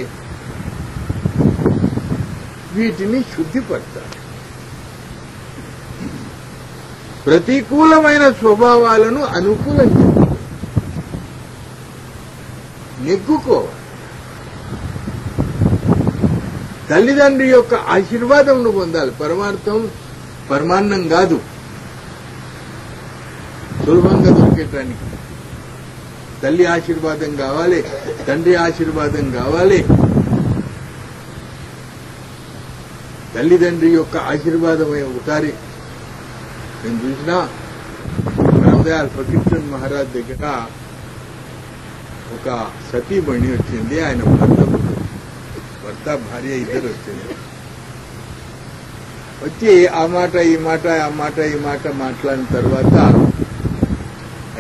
వీటిని శుద్ధిపరచాలి. ప్రతికూలమైన స్వభావాలను అనుకూలం చేసుకోవాలి, నెగ్గుకోవాలి. తల్లిదండ్రి యొక్క ఆశీర్వాదం పొందాలి. పరమార్థం పరమాన్నం కాదు, సులభంగా దొరికేటానికి. తల్లి ఆశీర్వాదం కావాలి, తండ్రి ఆశీర్వాదం కావాలి. తల్లిదండ్రి యొక్క ఆశీర్వాదం ఒకసారి నేను చూసినా, రామదయాల్ ఫకీర్చంద్ మహారాజ్ దగ్గర ఒక సతీమణి వచ్చింది. ఆయన భర్త భార్య ఇద్దరు వచ్చింది. వచ్చి ఆ మాట ఈ మాట మాట్లాడిన తర్వాత,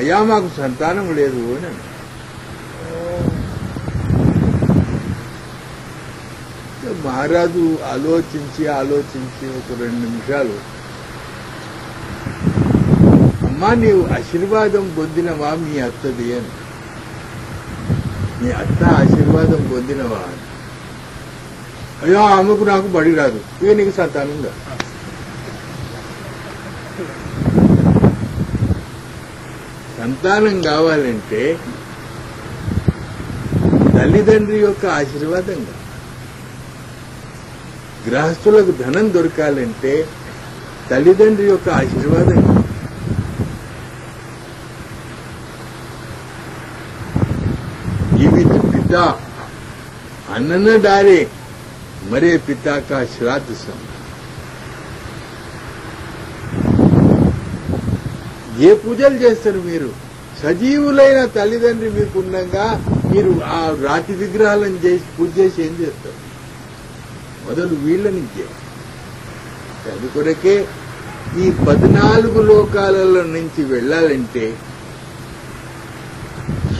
అయ్యా మాకు సంతానం లేదు అని. మహారాజు ఆలోచించి ఒక 2 నిమిషాలు, అమ్మా నీవు ఆశీర్వాదం పొందినవా మీ అత్తది అని. మీ అత్త ఆశీర్వాదం పొందినవా అని. అయ్యో ఆమెకు నాకు బడి రాదు, ఇక నీకు సంతానం కాదు. సంతానం కావాలంటే తల్లిదండ్రి యొక్క ఆశీర్వాదం కావాలి. గృహస్థులకు ధనం దొరకాలంటే తల్లిదండ్రి యొక్క ఆశీర్వాదం కావాలి. జీవిత పిత అన్న डारे మరే పితా కా శ్రాద్ధ సం. ఏ పూజలు చేస్తారు మీరు? సజీవులైన తల్లిదండ్రి మీకుండగా మీరు ఆ రాతి విగ్రహాలను చేసి పూజ చేసి ఏం చేస్తారు? మొదలు వీళ్ళని చేయాలి. అందుకొరకే ఈ 14 లోకాలలో నుంచి వెళ్లాలంటే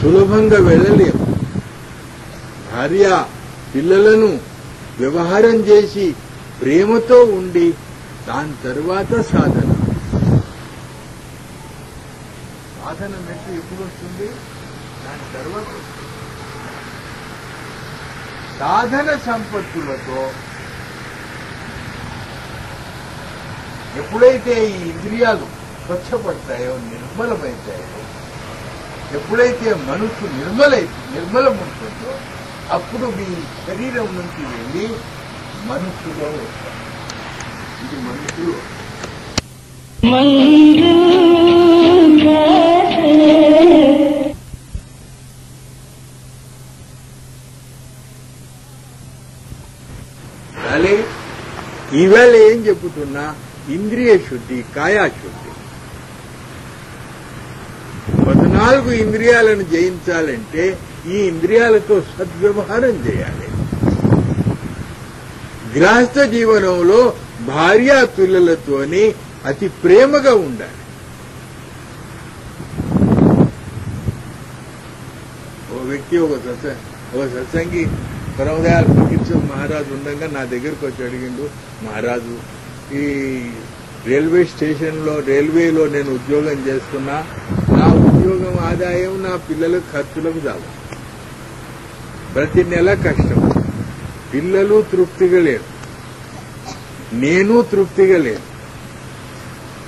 సులభంగా వెళ్ళలేము. భార్య పిల్లలను వ్యవహారం చేసి ప్రేమతో ఉండి దాని తర్వాత సాధన. సాధన మెట్టు ఎప్పుడు వస్తుంది? దాని తర్వాత సాధన సంపత్తులతో ఎప్పుడైతే ఈ ఇంద్రియాలు స్వచ్ఛపడతాయో, నిర్మలమవుతాయో, ఎప్పుడైతే మనసు నిర్మలముంటుందో అప్పుడు మీ శరీరం నుంచి వెళ్ళి మనస్సులో వస్తాయి. ఇది మనసులో అలే. ఈవేళ ఏం చెప్పుతున్నా? ఇంద్రియ శుద్ధి, కాయాశుద్ధి. 14 ఇంద్రియాలను జయించాలంటే ఈ ఇంద్రియాలతో సద్వ్యవహారం చేయాలి. గృహస్థ జీవనంలో భార్యా పిల్లలతోని అతి ప్రేమగా ఉండాలి. ఓ వ్యక్తి ఒక సత్సంగి పరమదయాల్ ఫకీర్ మహారాజు ఉండగా నా దగ్గరకు వచ్చి అడిగిండు, మహారాజు ఈ రైల్వే స్టేషన్లో రైల్వేలో నేను ఉద్యోగం చేస్తున్నా, నా ఉద్యోగం ఆదాయం నా పిల్లల ఖర్చులకు చాలు, ప్రతి నెల కష్టం, పిల్లలు తృప్తిగా లేరు, నేను తృప్తిగా లేను,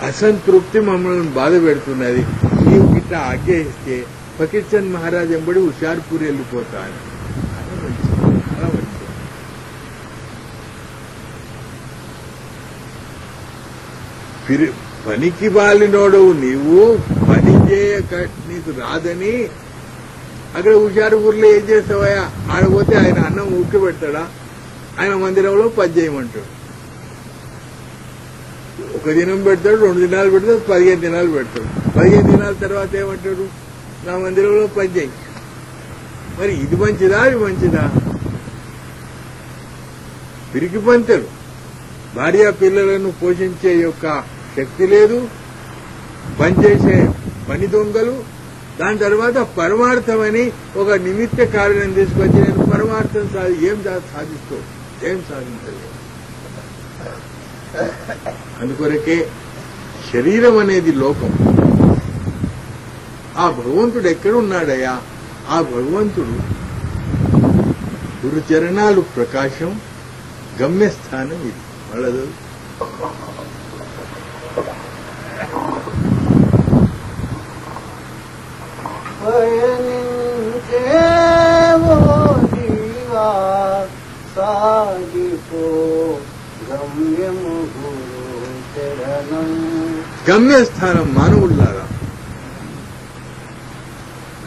అసంతృప్తి మమ్మల్ని బాధ పెడుతున్నది, నీవు గిట్ట ఆజ్ఞ ఇస్తే ఫకీర్ చంద్ మహారాజ్ ఎంబడి హుషార్పూర్ వెళ్ళిపోతాను. పనికి బాలినోడవు నీవు, పని చేయక నీకు రాదని అక్కడ హుషారుపూర్లో ఏం చేస్తావయ్యా? ఆడపోతే ఆయన అన్నం ఊరికి పెడతాడా? ఆయన మందిరంలో పని చేయమంటాడు. 1 దినం పెడతాడు, 2 దినాలు పెడతాడు, 15 దినాలు పెడతాడు. 15 దినాల తర్వాత ఏమంటాడు? నా మందిరంలో పని చేయి. మరి ఇది మంచిదా, అది మంచిదా? పిరికి పంతలు. భార్య పిల్లలను పోషించే యొక్క శక్తి లేదు, పనిచేసే పని దొంగలు. దాని తర్వాత పరమార్థమని ఒక నిమిత్త కారణం తీసుకొచ్చి నేను పరమార్థం ఏం సాధిస్తూ ఏం సాధించలేదు. అందుకొరకే శరీరం అనేది లోకం. ఆ భగవంతుడు ఎక్కడున్నాడయ్యా? ఆ భగవంతుడు గురుచరణాలు ప్రకాశం, గమ్యస్థానం ఇది. వాళ్ళదు పయనించేవో జీవా సాగిపో గమ్యము గురు చరణం. గమ్యస్థానం మానవుల్లారా,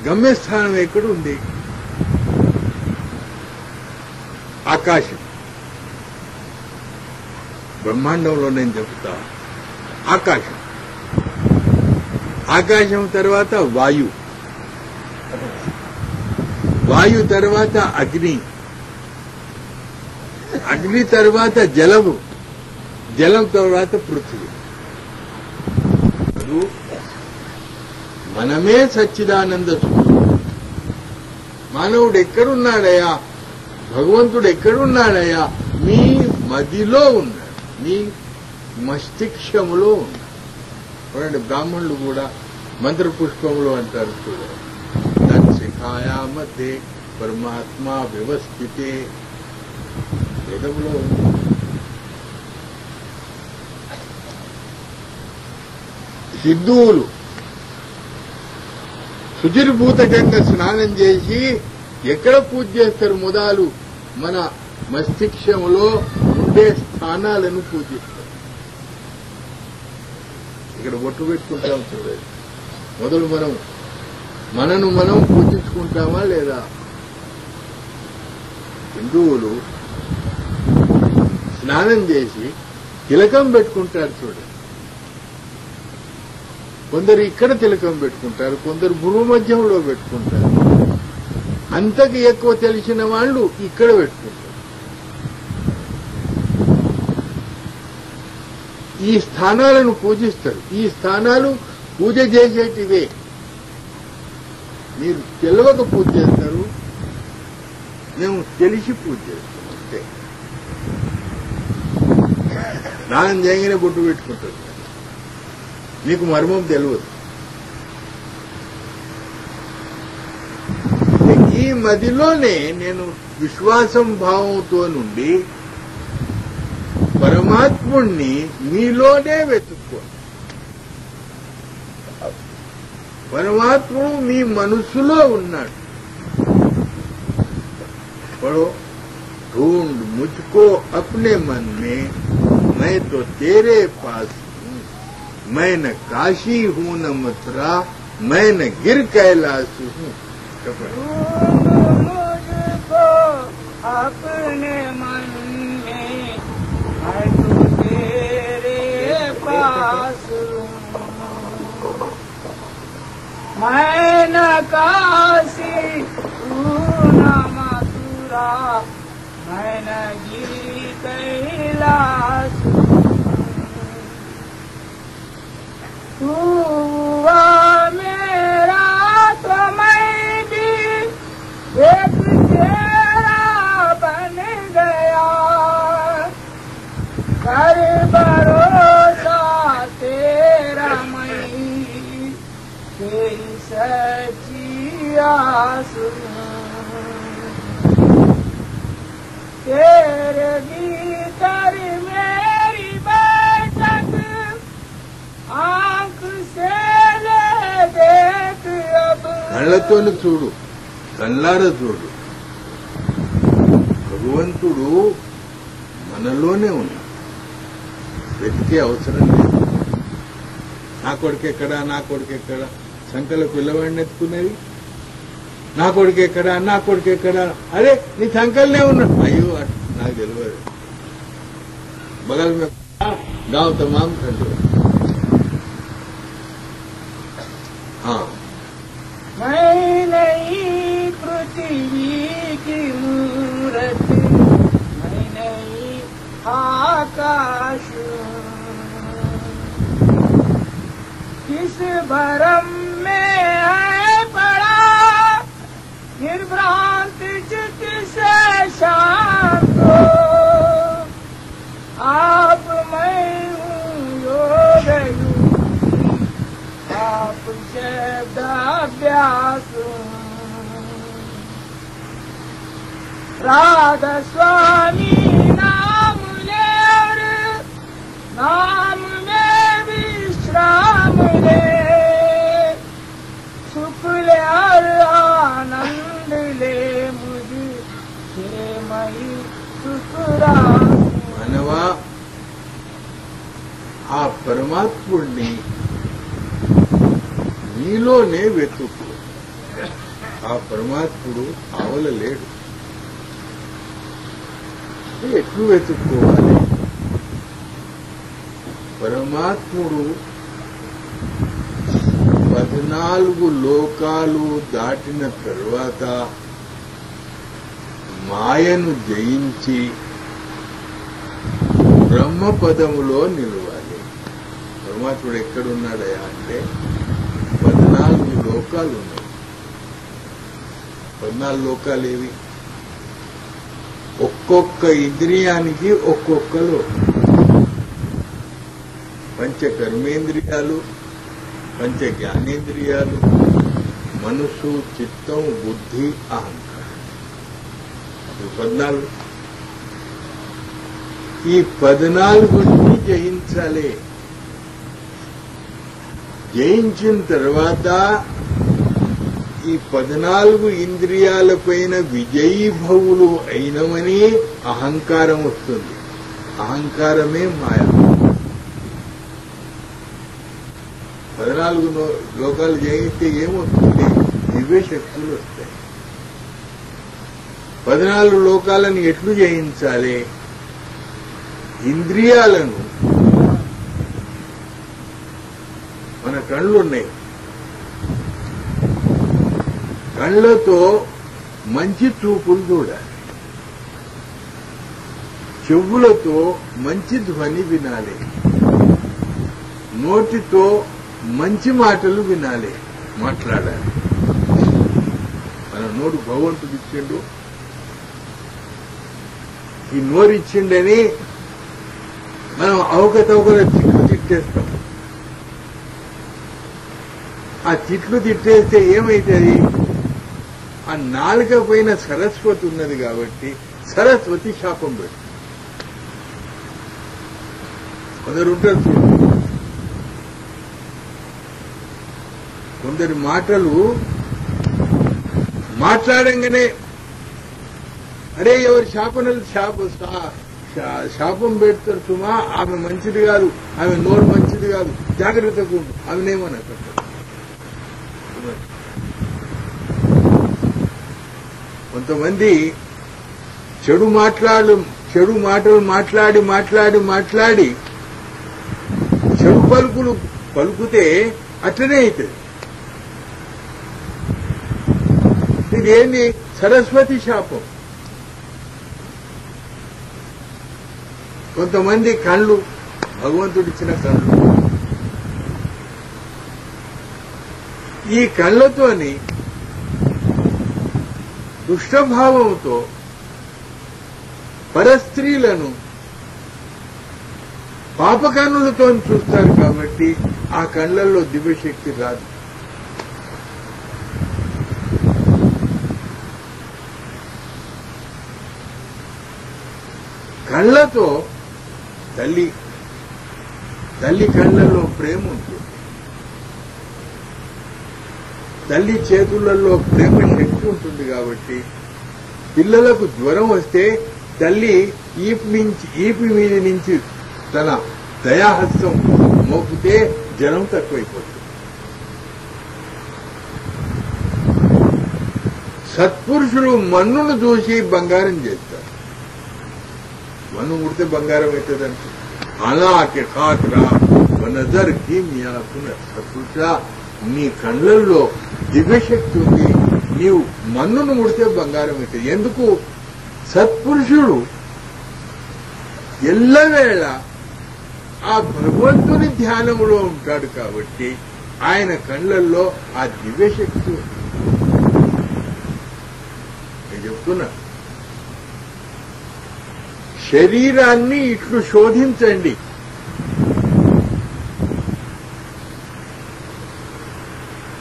గమ్యస్థానం ఎక్కడుంది? ఆకాశం. బ్రహ్మాండంలో నేను చెబుతా ఆకాశం. ఆకాశం తర్వాత వాయు, వాయు తర్వాత అగ్ని, అగ్ని తర్వాత జలము, జలం తర్వాత పృథివీ. మనమే సచ్చిదానంద స్వరూపుడు. మానవుడు ఎక్కడున్నాడయ్యా? భగవంతుడు ఎక్కడున్నాడయ్యా? మీ మదిలో ఉన్నాడు, మీ మస్తిష్కములో ఉన్నాడు. చూడండి, బ్రాహ్మణులు కూడా మంత్రపుష్పములు అంటారు. చూడండి, తత్శిఖాయా మధ్య పరమాత్మా వ్యవస్థితే. వేదంలో హిందువులు శుచిర్భూతకంగా స్నానం చేసి ఎక్కడ పూజ చేస్తారు? మొదలు మన మస్తిష్కములో ఉండే స్థానాలను పూజిస్తారు. ఇక్కడ బొట్టు పెట్టుకుంటాం చూడండి. మొదలు మనను మనం పూజించుకుంటామా లేదా? హిందువులు స్నానం చేసి తిలకం పెట్టుకుంటారు చూడండి. కొందరు ఇక్కడ తిలకం పెట్టుకుంటారు, కొందరు భూమధ్యంలో పెట్టుకుంటారు. అంతకు ఎక్కువ తెలిసిన వాళ్ళు ఇక్కడ పెట్టుకుంటారు. ఈ స్థానాలను పూజిస్తారు. ఈ స్థానాలు పూజ చేసేటివే. మీరు తెలియక పూజ చేస్తారు, మేము తెలిసి పూజ చేస్తాం అంతే. స్నానం చేయగానే బొట్టు పెట్టుకుంటుంది, మీకు మర్మం తెలియదు. ఈ మదిలోనే నేను విశ్వాసం భావంతో నుండి పరమాత్ముణ్ణి మీలోనే వెతుక్కోండి. పరమాత్ముడు మీ మనసులో ఉన్నాడు. पढ़ो, ढूंढ मुझको अपने मन में, मैं तो तेरे पास हूँ, मैं न काशी हूँ न मथुरा, मैं न गिर कैलाश हूँ. मुझको अपने मन में, मैं तो तेरे पास हूँ, मैं न काशी हूँ न मथुरा, मैं न गिर कैलाश हूँ. तू हुआ मेरा तो मैं भी एक तेरा बन गया, कर भरोसा तेरा मैं तेरी सच्ची आस हूँ. तेरे भीतर मेरी बैठक आंख से ले देख अब. కళ్ళతోని చూడు, కళ్ళార చూడు. భగవంతుడు మనలోనే ఉన్నాడు, వెతికే అవసరం లేదు. నా కొడుకెక్కడా, నా కొడుకెక్కడా, సంకల పిల్లవాడిని ఎత్తుకునేది. నా కొడుకెక్కడా, నా కొడుకెక్కడా, అరే నీ సంకల్నే ఉన్నాడు. అయ్యో నాకు తెలియదు. बगल में गांव तमाम खंडों. हाँ, मैं नहीं पृथ्वी की मूरत, मैं नहीं आकाश, किस भरम में है पड़ा निर्भ्रांत चित्त से शांत को. आप मैं हूँ योग योगी, आप शब्दाभ्यास. राधा स्वामी नाम ले और नाम में विश्राम ले, सुख ले और आनंद ले, मुझे मई सुखरा. మానవా, ఆ పరమాత్ముడిని నీలోనే వెతుకు. ఆ పరమాత్ముడు ఆవల లేడు. ఎట్లు వెతుక్కోవాలి? పరమాత్ముడు 14 లోకాలు దాటిన తరువాత మాయను జయించి బ్రహ్మపదములో నిలవాలి. పరమాత్ముడు ఎక్కడున్నాడయా అంటే 14 లోకాలు ఉన్నాయి. 14 లోకాలు ఏవి? ఒక్కొక్క ఇంద్రియానికి ఒక్కొక్క లోకం. పంచ కర్మేంద్రియాలు, పంచ జ్ఞానేంద్రియాలు, మనసు, చిత్తం, బుద్ధి, అహంకారం. 14. ఈ 14ని జయించాలి. జయించిన తర్వాత ఈ 14 ఇంద్రియాలపైన విజయీభవులు అయినమని అహంకారం వస్తుంది. అహంకారమే మాయ. 14 లోకాలు జయిస్తే ఏమొస్తుంది? దివ్య శక్తులు వస్తాయి. 14 లోకాలను ఎట్లు జయించాలి? ఇంద్రియాలను, మన కళ్ళున్నాయి, కళ్ళతో మంచి చూపులు చూడాలి, చెవులతో మంచి ధ్వని వినాలి, నోటితో మంచి మాటలు వినాలి, మాట్లాడాలి. మన నోరు భగవంతుడు ఇచ్చిండు, ఈ నోరిచ్చిండని మనం అవకతవకలు తిట్టేస్తాం. ఆ తిట్లు తిట్టేస్తే ఏమైతుంది? ఆ నాలుక పైన సరస్వతి ఉన్నది కాబట్టి సరస్వతి శాపం పెడుతుంది. కొందరు ఉంటారు చూడండి, కొందరి మాటలు మాట్లాడంగానే అరే ఎవరి శాపం పెడతారు సుమా, ఆమె మంచిది కాదు, ఆమె నోరు మంచిది కాదు, జాగ్రత్తగా ఉండు, ఆమెనేమనక. కొంతమంది చెడు మాటలు మాట్లాడి చెడు పలుకులు పలుకుతే అట్లనే అవుతుంది. ఇదేంది? సరస్వతి శాపం. కొంతమంది కళ్ళు, భగవంతుడిచ్చిన కళ్ళు, ఈ కళ్ళతోని దుష్టభావంతో పరస్త్రీలను పాపకన్నులతో చూస్తారు కాబట్టి ఆ కళ్ళల్లో దివ్యశక్తి రాదు. కళ్ళతో తల్లి కళ్ళల్లో ప్రేమ ఉంటుంది, తల్లి చేతులలో ప్రేమ శక్తి ఉంటుంది కాబట్టి పిల్లలకు జ్వరం వస్తే తల్లి ఈపి మీద నుంచి తన దయాహస్తం మోపితే జ్వరం తక్కువైపోతుంది. సత్పురుషులు మన్నును చూసి బంగారం చేస్తారు. మన్ను ముడితే బంగారం అవుతుందంటే అలాకే ఖాత్రా నజర్ కీమియా సత్పురుష, నీ కళ్ళల్లో దివ్యశక్తి ఉంది, నీవు మన్నును ముడితే బంగారం అవుతుంది. ఎందుకు? సత్పురుషుడు ఎల్లవేళ ఆ భగవంతుని ధ్యానములో ఉంటాడు కాబట్టి ఆయన కళ్ళల్లో ఆ దివ్యశక్తి ఉంది. నేను చెప్తున్నా, శరీరాన్ని ఇట్లు శోధించండి.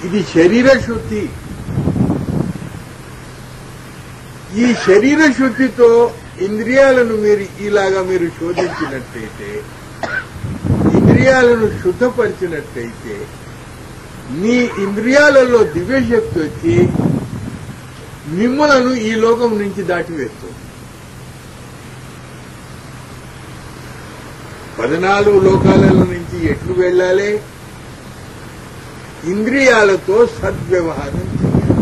ఇది శరీర శుద్ధి. ఈ శరీర శుద్ధితో ఇంద్రియాలను మీరు శోధించినట్టయితే, ఇంద్రియాలను శుద్ధపరిచినట్టయితే మీ ఇంద్రియాలలో దివ్యశక్తి వచ్చి మిమ్మలను ఈ లోకం నుంచి దాటివేస్తుంది. 14 లోకాలలో నుంచి ఎట్లు వెళ్ళాలి? ఇంద్రియాలతో సద్వ్యవహారం చేయాలి.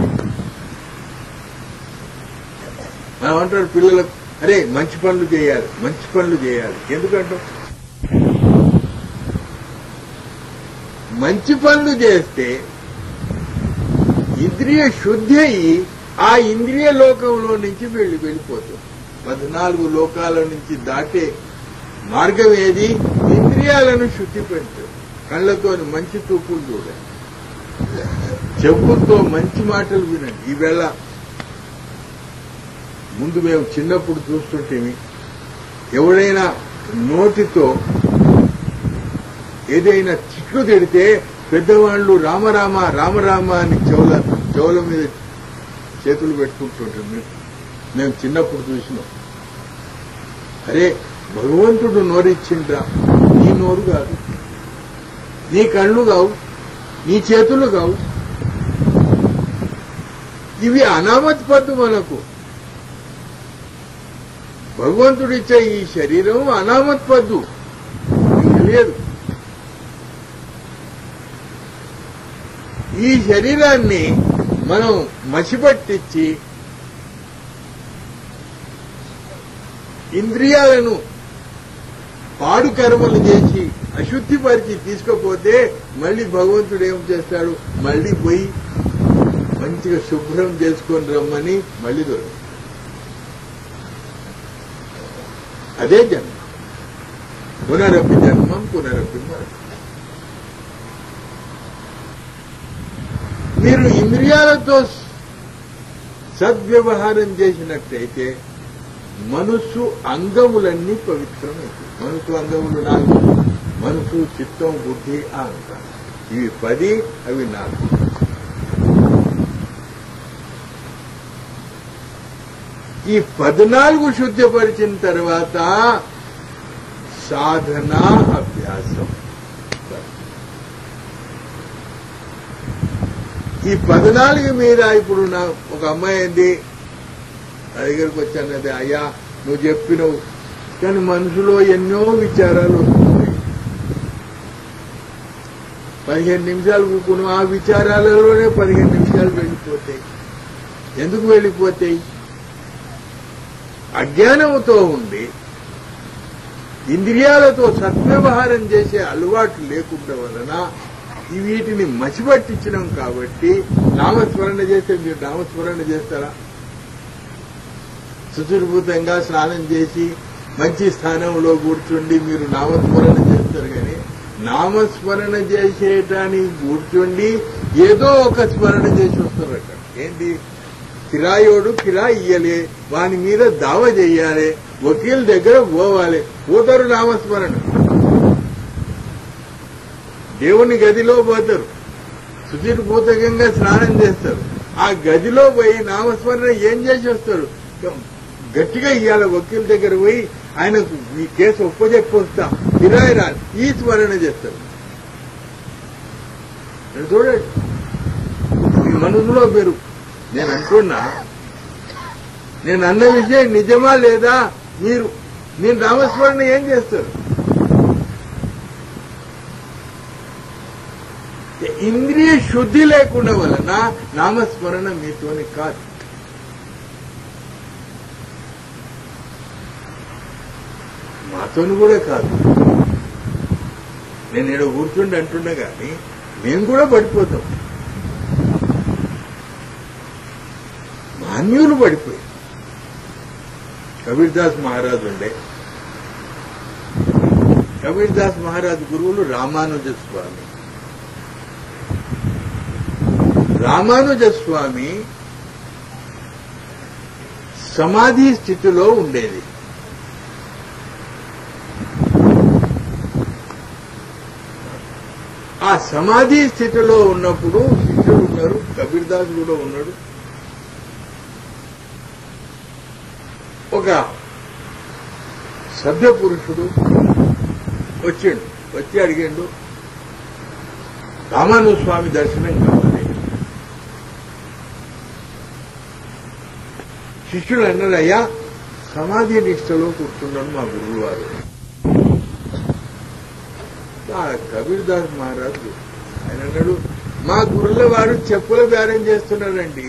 మనం అంటారు పిల్లలకు, అరే మంచి పనులు చేయాలి. ఎందుకంటే మంచి పనులు చేస్తే ఇంద్రియ శుద్ధి అయి ఆ ఇంద్రియ లోకంలో నుంచి వెళ్ళిపోతుంది. 14 లోకాల నుంచి దాటే మార్గం ఏది? ఇంద్రియాలను శుద్ధి పెడుతుంది. కళ్లతో మంచి చూపులు చూడండి, చెవులతో మంచి మాటలు వినండి. ఈవేళ ముందు మేము చిన్నప్పుడు చూస్తుంటేమి, ఎవడైనా నోటితో ఏదైనా చిట్లు తిడితే పెద్దవాళ్లు రామరామ అని చెవుల మీద చేతులు పెట్టుకుంటుంటాం. మేము చిన్నప్పుడు చూసినాం. అరే భగవంతుడు నోరిచ్చిండ్రా, నీ నోరు కాదు, నీ కళ్ళు కావు, నీ చేతులు కావు, ఇవి అనామత్ పద్దు. మనకు భగవంతుడిచ్చే ఈ శరీరం అనామత్ పద్దు, తెలియదు. ఈ శరీరాన్ని మనం మసిపట్టించి ఇంద్రియాలను పాడు కర్మలు చేసి అశుద్ధిపరిచి తీసుకపోతే మళ్లీ భగవంతుడు ఏం చేస్తాడు? మళ్లీ పోయి మంచిగా శుభ్రం చేసుకొని రమ్మని మళ్లీ దొరకదు. అదే జన్మ, పునరపి జన్మం పునరపి మరణం. మీరు ఇంద్రియాలతో సద్వ్యవహారం చేసినట్టయితే మనస్సు అంగములన్నీ పవిత్రమైంది. మనసు అంగములు 4: మనసు, చిత్తం, బుద్ధి, అహంకారం. ఇవి 10, అవి 4. ఈ 14 శుద్ధిపరిచిన తర్వాత సాధన, అభ్యాసం. ఈ 14 మీద ఇప్పుడు ఒక అమ్మాయి ఏంది నా దగ్గరకు వచ్చానది, అయ్యా నువ్వు చెప్పినవు, కానీ మనసులో ఎన్నో విచారాలు వస్తున్నాయి. 15 నిమిషాలు కూకును, ఆ విచారాలలోనే 15 నిమిషాలు వెళ్ళిపోతాయి. ఎందుకు వెళ్ళిపోతాయి? అజ్ఞానంతో ఉండి ఇంద్రియాలతో సద్వ్యవహారం చేసే అలవాటు లేకుండా వలన వీటిని మసిపట్టించడం. కాబట్టి నామస్మరణ చేస్తే మీరు నామస్మరణ చేస్తారా? సుశుభూతంగా స్నానం చేసి మంచి స్థానంలో కూర్చుండి మీరు నామస్మరణ చేస్తారు. కానీ నామస్మరణ చేసేటానికి కూర్చుండి ఏదో ఒక స్మరణ చేసి వస్తారు. అక్కడ ఏంటి? కిరాయోడు కిరాయి ఇయ్యలే, వాని మీద దావ చెయ్యాలి, వకీల్ దగ్గర పోవాలి, పోతారు నామస్మరణ. దేవుని గదిలో పోతారు, శుచిర్భూతకంగా స్నానం చేస్తారు. ఆ గదిలో పోయి నామస్మరణ ఏం చేసి వస్తారు? గట్టిగా ఇయ్యాలి, వకీల్ దగ్గర పోయి ఆయనకు ఈ కేసు ఒప్పజెప్పి వస్తా, కిరాయి రాలి, ఈ స్మరణ చేస్తారు. చూడండి, మీ మనసులో మీరు నేను అంటున్నా, నేను అన్న విషయం నిజమా లేదా? మీరు నామస్మరణ ఏం చేస్తారు? ఇంద్రియ శుద్ధి లేకుండా వలన నామస్మరణ మీతోని కాదు. మాతోని కూడా కాదు. నేను ఇక్కడ కూర్చుండి అంటున్నా కానీ మేము కూడా పడిపోతాం. మాన్యులు పడిపోయి. కబీర్దాస్ మహారాజు ఉండే. కబీర్దాస్ మహారాజు గురువులు రామానుజ స్వామి. రామానుజ స్వామి సమాధి స్థితిలో ఉండేది. ఆ సమాధి స్థితిలో ఉన్నప్పుడు శిష్యులు ఉన్నారు, కబీర్దాస్ కూడా ఉన్నాడు. ఒక సభ్య పురుషుడు వచ్చిండు, వచ్చి అడిగిండు, రామానుజ స్వామి దర్శనం కావాలి. శిష్యుడు అన్నారు, అయ్యా సమాధి నిష్టలో కూర్చున్నాడు మా గురువు వారు. కబీర్దాస్ మహారాజు ఆయన అన్నాడు, మా గురువుల వారు చెప్పుల బేరం చేస్తున్నారండి.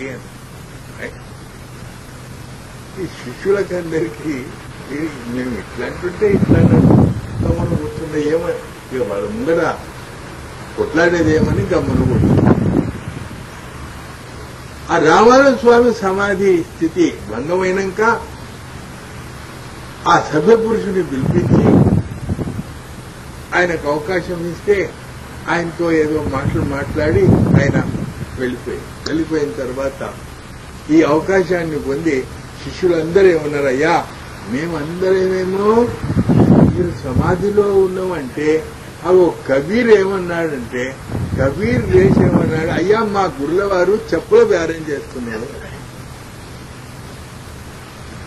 ఈ శిష్యులకందరికీ మేము ఇట్లా అంటుంటే ఇట్లా గమ్మను కూర్చుంటే ఏమని ఇక వాళ్ళ ముందర కొట్లాడేది ఏమని గమ్మను కూర్చుంటాం. ఆ రామానుజ స్వామి సమాధి స్థితి భంగమైనాక ఆ సభ్య పురుషుని పిలిపించి ఆయనకు అవకాశం ఇస్తే ఆయనతో ఏదో మాట్లాడి ఆయన వెళ్ళిపోయిన తర్వాత ఈ అవకాశాన్ని పొంది శిష్యులందరూ ఏమన్నారయ్యా, మేమందరేమేమో మీరు సమాధిలో ఉన్నామంటే అవి కబీర్ ఏమన్నాడంటే, కబీర్ ఏమన్నాడు, అయ్యా మా గురుల వారు చెప్పుల బేరం చేస్తున్నాడు.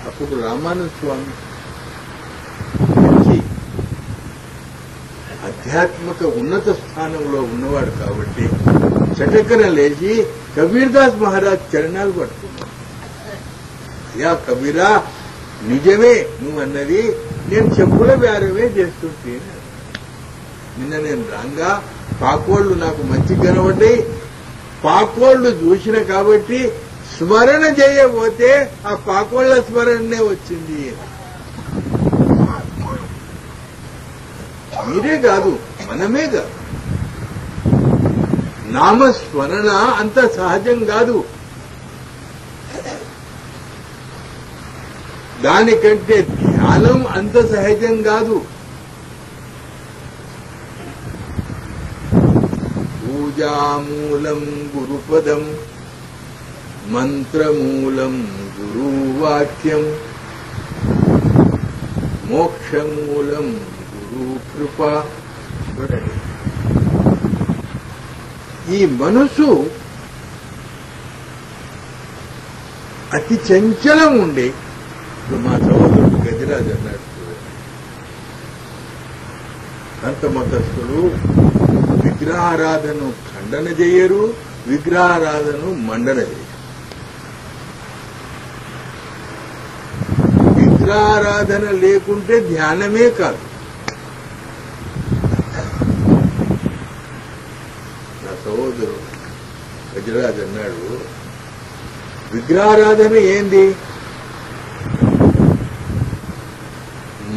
అప్పుడు రామానుజ స్వామి ఆధ్యాత్మిక ఉన్నత స్థానంలో ఉన్నవాడు కాబట్టి చటక్కన లేచి కబీర్దాస్ మహారాజ్ చరణాలు పట్టుకున్నాడు. అయ్యా కబీరా, నిజమే నువ్వు అన్నది, నేను చెప్పుల బేరమే చేస్తుంటే. నిన్న నేను రాంగా పాకోళ్లు నాకు మంచి కనబడ్డాయి, పాకోళ్లు చూసిన కాబట్టి స్మరణ చేయబోతే ఆ పాకోళ్ల స్మరణనే వచ్చింది. మీరే కాదు, మనమే కాదు. నామస్మరణ అంత సహజం కాదు. దానికంటే ధ్యానం అంత సహజం కాదు. పూజామూలం గురుపదం, మంత్రమూలం గురువాక్యం, మోక్షమూలం గురు కృప. చూడండి, ఈ మనసు అతి చంచలం ఉండి, ఇప్పుడు మా సహోదరుడు గజరాజు అన్నాడు, సంత మతస్థులు విగ్రహారాధనను ఖండన చేయరు, విగ్రహారాధనను మండన చేయరు. విగ్రహారాధన లేకుంటే ధ్యానమే కాదు. నా సహోదరుడు గజరాజు అన్నాడు, విగ్రహారాధన ఏంది?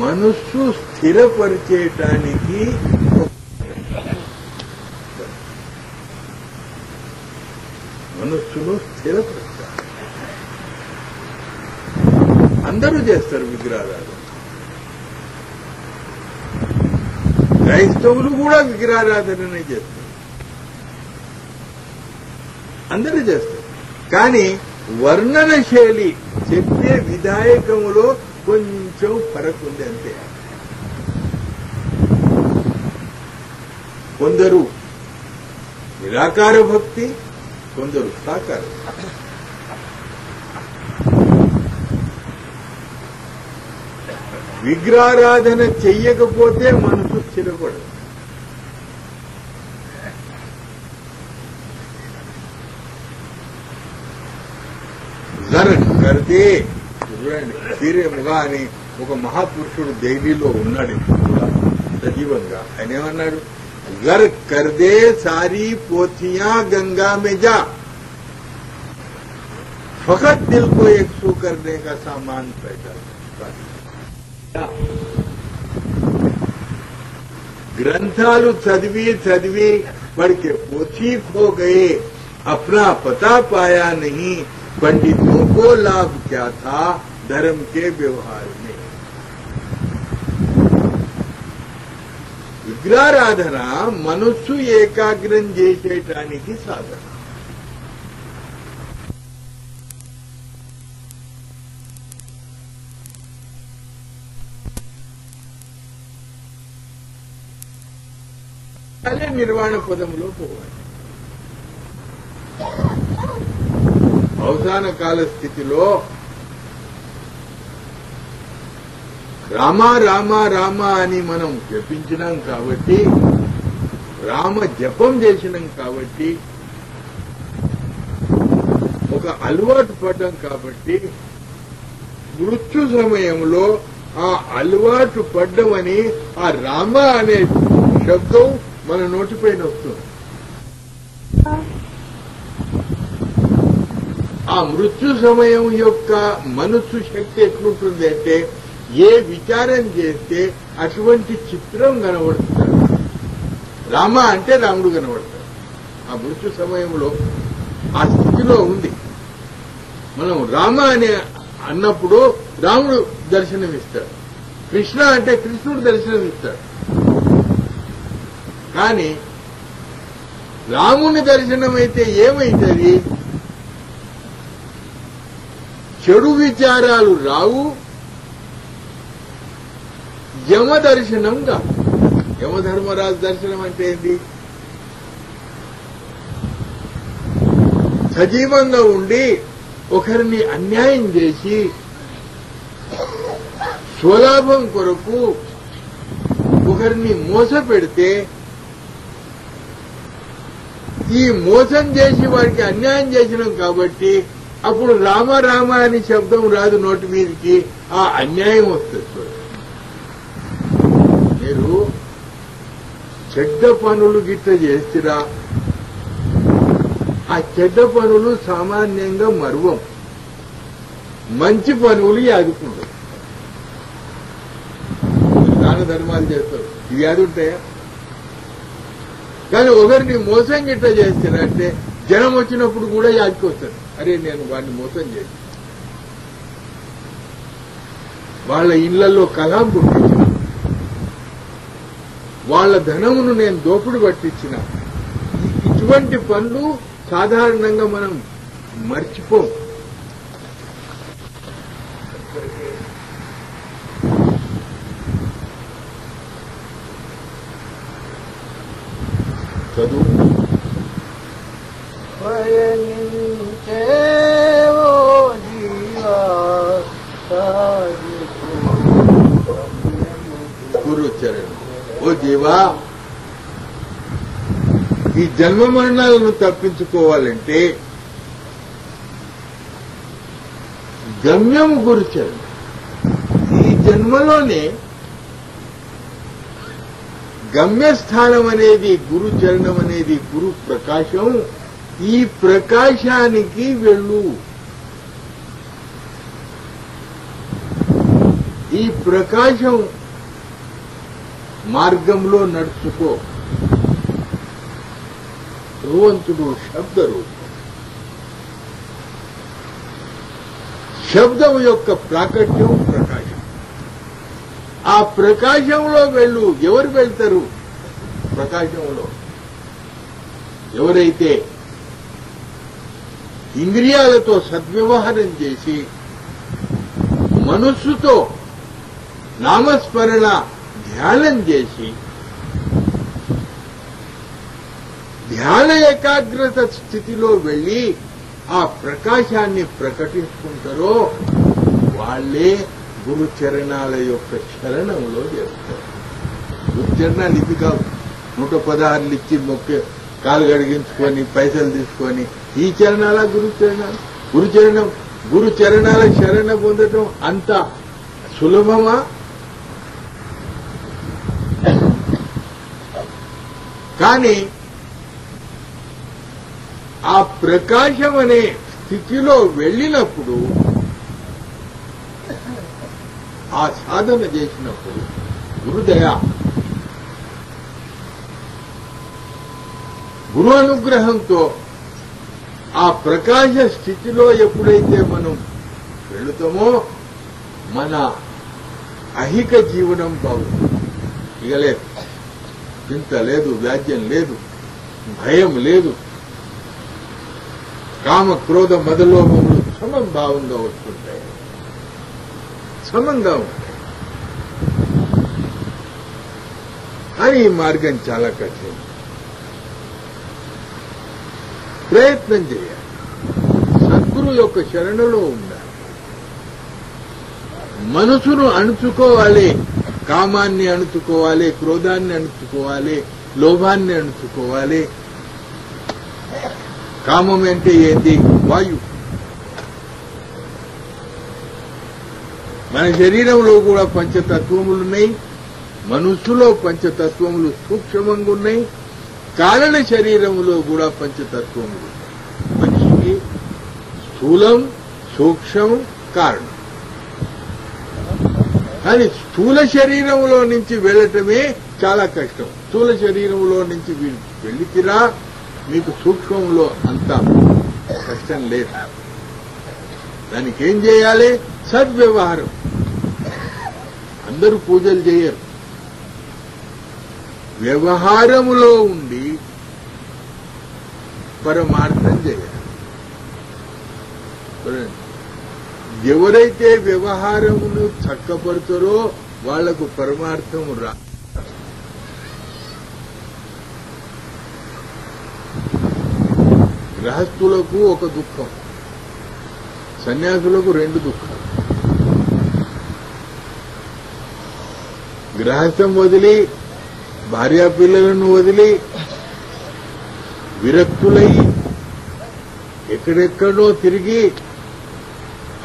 మనస్సు స్థిరపరిచేయటానికి మనస్సును స్థిరపరచాలి. అందరూ చేస్తారు విగ్రహారాధన. క్రైస్తవులు కూడా విగ్రహారాధననే చేస్తారు, అందరూ చేస్తారు. కానీ వర్ణన శైలి చెప్పే విధాయకములో కొంచెం ఫరక్ ఉంది అంతే. కొందరు నిరాకార భక్తి, కొందరు సాకార. విగ్రహారాధన చెయ్యకపోతే మనసు స్థిరపడదు. జరగ్ కర్తే చూడండి, వీరేముగా అని ఒక మహాపురుషుడు ఢిల్లీలో ఉన్నాడు ఇప్పుడు కూడా సజీవంగా. ఆయన ఏమన్నాడు? గర్ కర్దే సారీ పోథియా గంగా మే జా, ఫకత్ దిల్ కో ఏక్ సో కర్నే కా సామాన్ पैदा. గ్రంథాలు చదివి చదివి పढ़के पोथी खो गए, अपना पता पाया नहीं, पंडितों को लाभ क्या था धर्म के व्यवहार में. విగ్రహారాధన మనస్సు ఏకాగ్రం చేసేటానికి సాధన. అదే నిర్వాణ పదంలో పోవాలి. అవసాన కాల స్థితిలో రామ రామ రామ అని మనం జపించినాం కాబట్టి, రామ జపం చేసినాం కాబట్టి, ఒక అలవాటు పడ్డాం కాబట్టి, మృత్యు సమయంలో ఆ అలవాటు పడ్డమని ఆ రామ అనే శబ్దం మన నోటిపైన వస్తుంది. ఆ మృత్యు సమయం యొక్క మనస్సు శక్తి ఎట్లుంటుంది అంటే, ఏ విచారం చేస్తే అటువంటి చిత్రం కనబడుతుంది. రామ అంటే రాముడు కనబడతాడు. ఆ మృత్యు సమయంలో ఆ స్థితిలో ఉంది. మనం రామ అని అన్నప్పుడు రాముడు దర్శనమిస్తాడు, కృష్ణ అంటే కృష్ణుడు దర్శనమిస్తాడు. కానీ రాముని దర్శనమైతే ఏమైతుంది? చెడు విచారాలు రావు, యమ దర్శనం కాదు. యమధర్మరాజు దర్శనం అంటే ఏంటి? సజీవంగా ఉండి ఒకరిని అన్యాయం చేసి స్వలాభం కొరకు ఒకరిని మోసపెడితే, ఈ మోసం చేసి వారికి అన్యాయం చేసినాం కాబట్టి అప్పుడు రామ రామ అని శబ్దం రాదు నోటి మీదకి, ఆ అన్యాయం వస్తుంది. మీరు చెడ్డ పనులు గిట్ట చేస్తురా, ఆ చెడ్డ పనులు సామాన్యంగా మరువం, మంచి పనులు యాదుకుంటారు. దాన ధర్మాలు చేస్తారు, ఇవి యాదుంటాయా? కానీ ఒకరిని మోసం గిట్ట చేస్తారంటే జనం వచ్చినప్పుడు కూడా యాదుకొస్తారు, అరే నేను వాడిని మోసం చేసి వాళ్ళ ఇళ్లలో కలాం పుట్టించిన, వాళ్ళ ధనమును నేను దోపుడు పట్టించిన. ఇటువంటి పనులు సాధారణంగా మనం మర్చిపోం. చదువు. గురుచరణం. ఓ జీవా, ఈ జన్మ మరణాలను తప్పించుకోవాలంటే గమ్యం గురుచరణం. ఈ జన్మలోనే గమ్యస్థానం అనేది గురుచరణం అనేది గురు ప్రకాశం. ఈ ప్రకాశానికి వెళ్ళు. ఈ ప్రకాశం మార్గంలో నడుచుకో. భగవంతుడు శబ్దరూపం. శబ్దం యొక్క ప్రాకట్యం ప్రకాశం. ఆ ప్రకాశంలో వెళ్ళు. ఎవరు వెళ్తారు ప్రకాశంలో? ఎవరైతే ఇంద్రియాలతో సద్వ్యవహారం చేసి మనస్సుతో నామస్మరణ ధ్యానం చేసి ధ్యాన ఏకాగ్రత స్థితిలో వెళ్లి ఆ ప్రకాశాన్ని ప్రకటించుకుంటారో వాళ్లే గురుచరణాల యొక్క శరణంలో చేస్తారు. గురుచరణాలు ఇవి కావు. 116 ఇచ్చి మొక్క కాలు గడిగించుకొని పైసలు తీసుకొని ఈ చరణాల గురుచరణాల శరణ పొందటం అంత సులభమా? కానీ ఆ ప్రకాశం అనే స్థితిలో వెళ్ళినప్పుడు, ఆ సాధన చేసినప్పుడు గురుదయ, గురు అనుగ్రహంతో ఆ ప్రకాశ స్థితిలో ఎప్పుడైతే మనం వెళుతామో మన అహిక జీవనం బాగుంటుంది. ఇక లేదు, చింత లేదు, వ్యాజ్యం లేదు, భయం లేదు. కామ క్రోధ మదలోభములు సమభావంగా వస్తుంటాయి, సమంగా ఉంటాయి. కానీ ఈ మార్గం చాలా కఠినం. ప్రయత్నం చేయాలి. సద్గురు యొక్క శరణలో ఉండాలి. మనసును అణుచుకోవాలి. కామాన్ని అణుచుకోవాలి, క్రోధాన్ని అణుచుకోవాలి, లోభాన్ని అణుచుకోవాలి. కామం అంటే ఏంటి? వాయు. మన శరీరంలో కూడా పంచతత్వములున్నాయి. మనస్సులో పంచతత్వములు సూక్ష్మంగా ఉన్నాయి. కారణ శరీరములో కూడా పంచతత్వములు. మనిషికి స్థూలం, సూక్ష్మం, కారణం. కానీ స్థూల శరీరంలో నుంచి వెళ్లటమే చాలా కష్టం. స్థూల శరీరంలో నుంచి వెళ్లితిరా మీకు సూక్ష్మంలో అంత కష్టం లేదు. దానికి ఏం చేయాలి? సద్వ్యవహారం. అందరూ పూజలు చేయరు. వ్యవహారములో ఉండి పరమార్థం చేయాలి. ఎవరైతే వ్యవహారమును చక్కపరుతారో వాళ్లకు పరమార్థము రా. గృహస్థులకు ఒక దుఃఖం, సన్యాసులకు 2 దుఃఖాలు. గృహస్థం వదిలి, భార్యాపిల్లలను వదిలి విరక్తులై ఎక్కడెక్కడో తిరిగి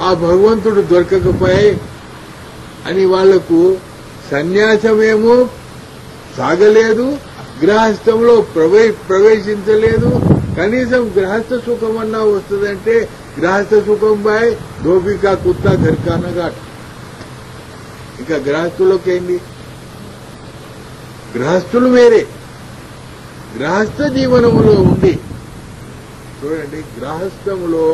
ఆ భగవంతుడు దొరకకపోయాయి అని వాళ్లకు సన్యాసమేమో సాగలేదు, గృహస్థంలో ప్రవేశించలేదు. కనీసం గృహస్థ సుఖమన్నా వస్తుందంటే గృహస్థ సుఖం బాయ్ ధోబికా కుత్తా ఘర్కానగాట్. ఇంకా గృహస్థులకేంది? గృహస్థులు వేరే. గృహస్థ జీవనములో ఉండి చూడండి, గృహస్థములో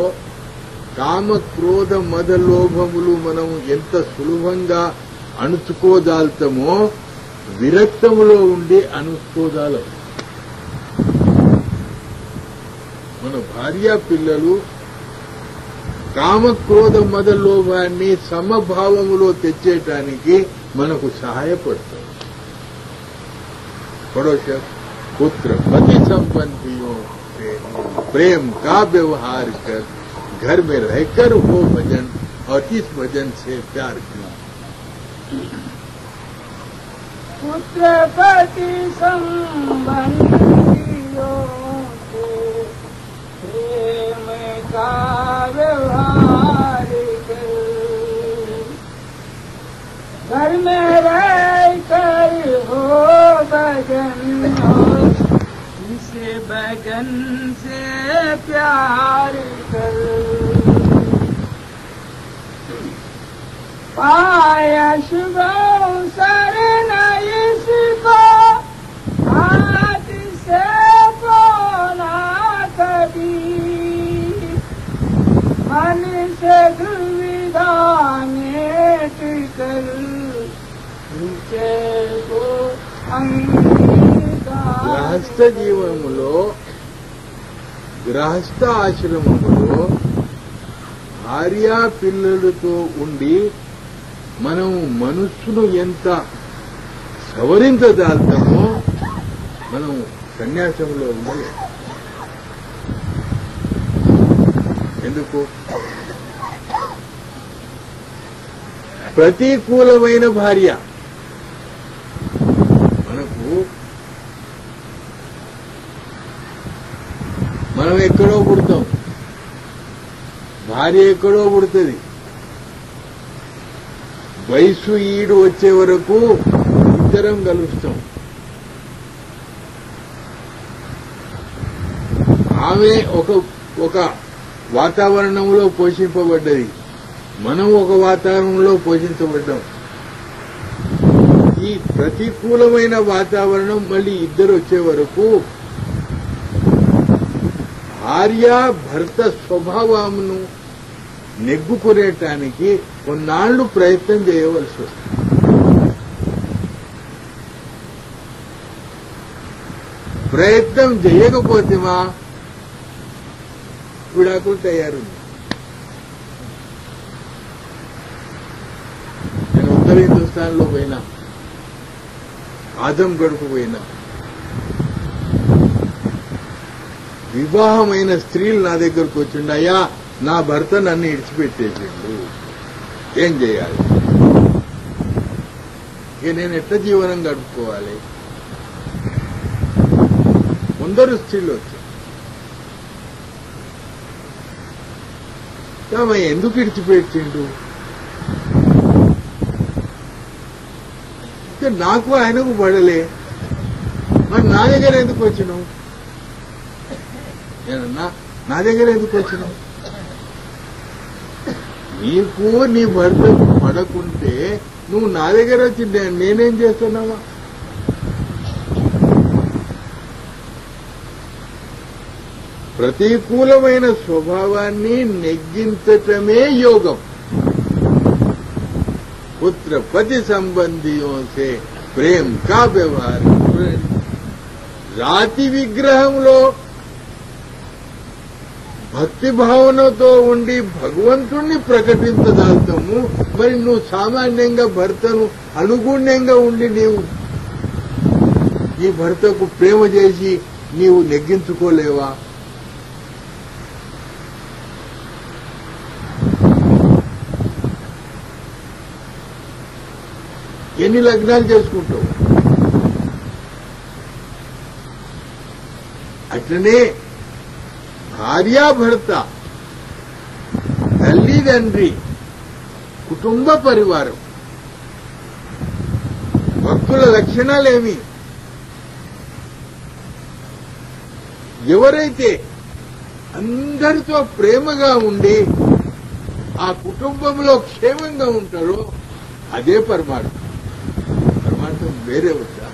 కామ క్రోధ మద లోభములు మనం ఎంత సులభంగా అణుచుకోదాల్తామో విరక్తములో ఉండి అణుచుకోదాలం. మన భార్యా పిల్లలు కామక్రోధ మద లోభాన్ని సమభావములో తెచ్చేయటానికి మనకు సహాయపడతారు. పడోష पुत्र पति संबंधियों से प्रेम का व्यवहार कर, घर में रहकर हो भजन और इस भजन से प्यार किया। पुत्र पति संबंधियों से प्रेम का व्यवहार कर, घर में रहकर हो भजन और इस भजन से प्यार कर। पाया शुभ शरण इसको हाथ से बोला कभी, मन से दुविधा में टिकर को గృహస్థ జీవనములో గృహస్థ ఆశ్రమములో భార్య పిల్లలతో ఉండి మనం మనస్సును ఎంత సవరించదాల్తామో మనం సన్యాసంలో ఉండలేం. ఎందుకు? ప్రతికూలమైన భార్య మనకు, మనం ఎక్కడో పుడతాం, భార్య ఎక్కడో పుడుతుంది. వయసు ఈడు వచ్చే వరకు ఇద్దరం కలుస్తాం. ఆమె ఒక వాతావరణంలో పోషింపబడ్డది, మనం ఒక వాతావరణంలో పోషించబడ్డాం. ఈ ప్రతికూలమైన వాతావరణం మళ్ళీ ఇద్దరు వచ్చే వరకు భార్య భర్త స్వభావమును నెగ్గుకునేటానికి కొన్నాళ్లు ప్రయత్నం చేయవలసి వస్తుంది. ప్రయత్నం చేయకపోతే మా విడాకులు తయారుంది. నేను ఉత్తర హిందుస్థాన్లో పోయినా, ఆజంగఢ్కు పోయినా, వివాహమైన స్త్రీలు నా దగ్గరకు వచ్చిండు, అయ్యా నా భర్త నన్ను ఇడిచిపెట్టేసిండు, ఏం చేయాలి, ఇక నేను ఎట్లా జీవనం గడుపుకోవాలి? కొందరు స్త్రీలు వచ్చారు, ఎందుకు ఇడిచిపెట్టిండు? నాకు ఆయనకు పడలే, మరి నా దగ్గర ఎందుకు వచ్చినావు? నేనన్నా నా దగ్గర ఎందుకు వచ్చినావు? నీకు నీ భర్తకు పడకుంటే నువ్వు నా దగ్గర వచ్చి నేనేం చేస్తున్నావా? ప్రతికూలమైన స్వభావాన్ని నెగ్గించటమే యోగం. పుత్ర పతి సంబంధియోं से ప్రేమ కా వ్యవహార్. రాతి విగ్రహంలో భక్తి భావనతో ఉండి భగవంతుణ్ణి ప్రకటించదాల్తాము. మరి నువ్వు సామాన్యంగా భర్తను అనుగుణ్యంగా ఉండి నీవు ఈ భర్తకు ప్రేమ చేసి నీవు నెగ్గించుకోలేవా? ఎన్ని లగ్నాలు చేసుకుంటావు? అట్లనే భార్యాభర్త, తల్లిదండ్రి, కుటుంబ పరివారం, భక్తుల లక్షణాలేమి? ఎవరైతే అందరితో ప్రేమగా ఉండి ఆ కుటుంబంలో క్షేమంగా ఉంటారో అదే పరమార్థం. పరమార్థం వేరే వద్దా?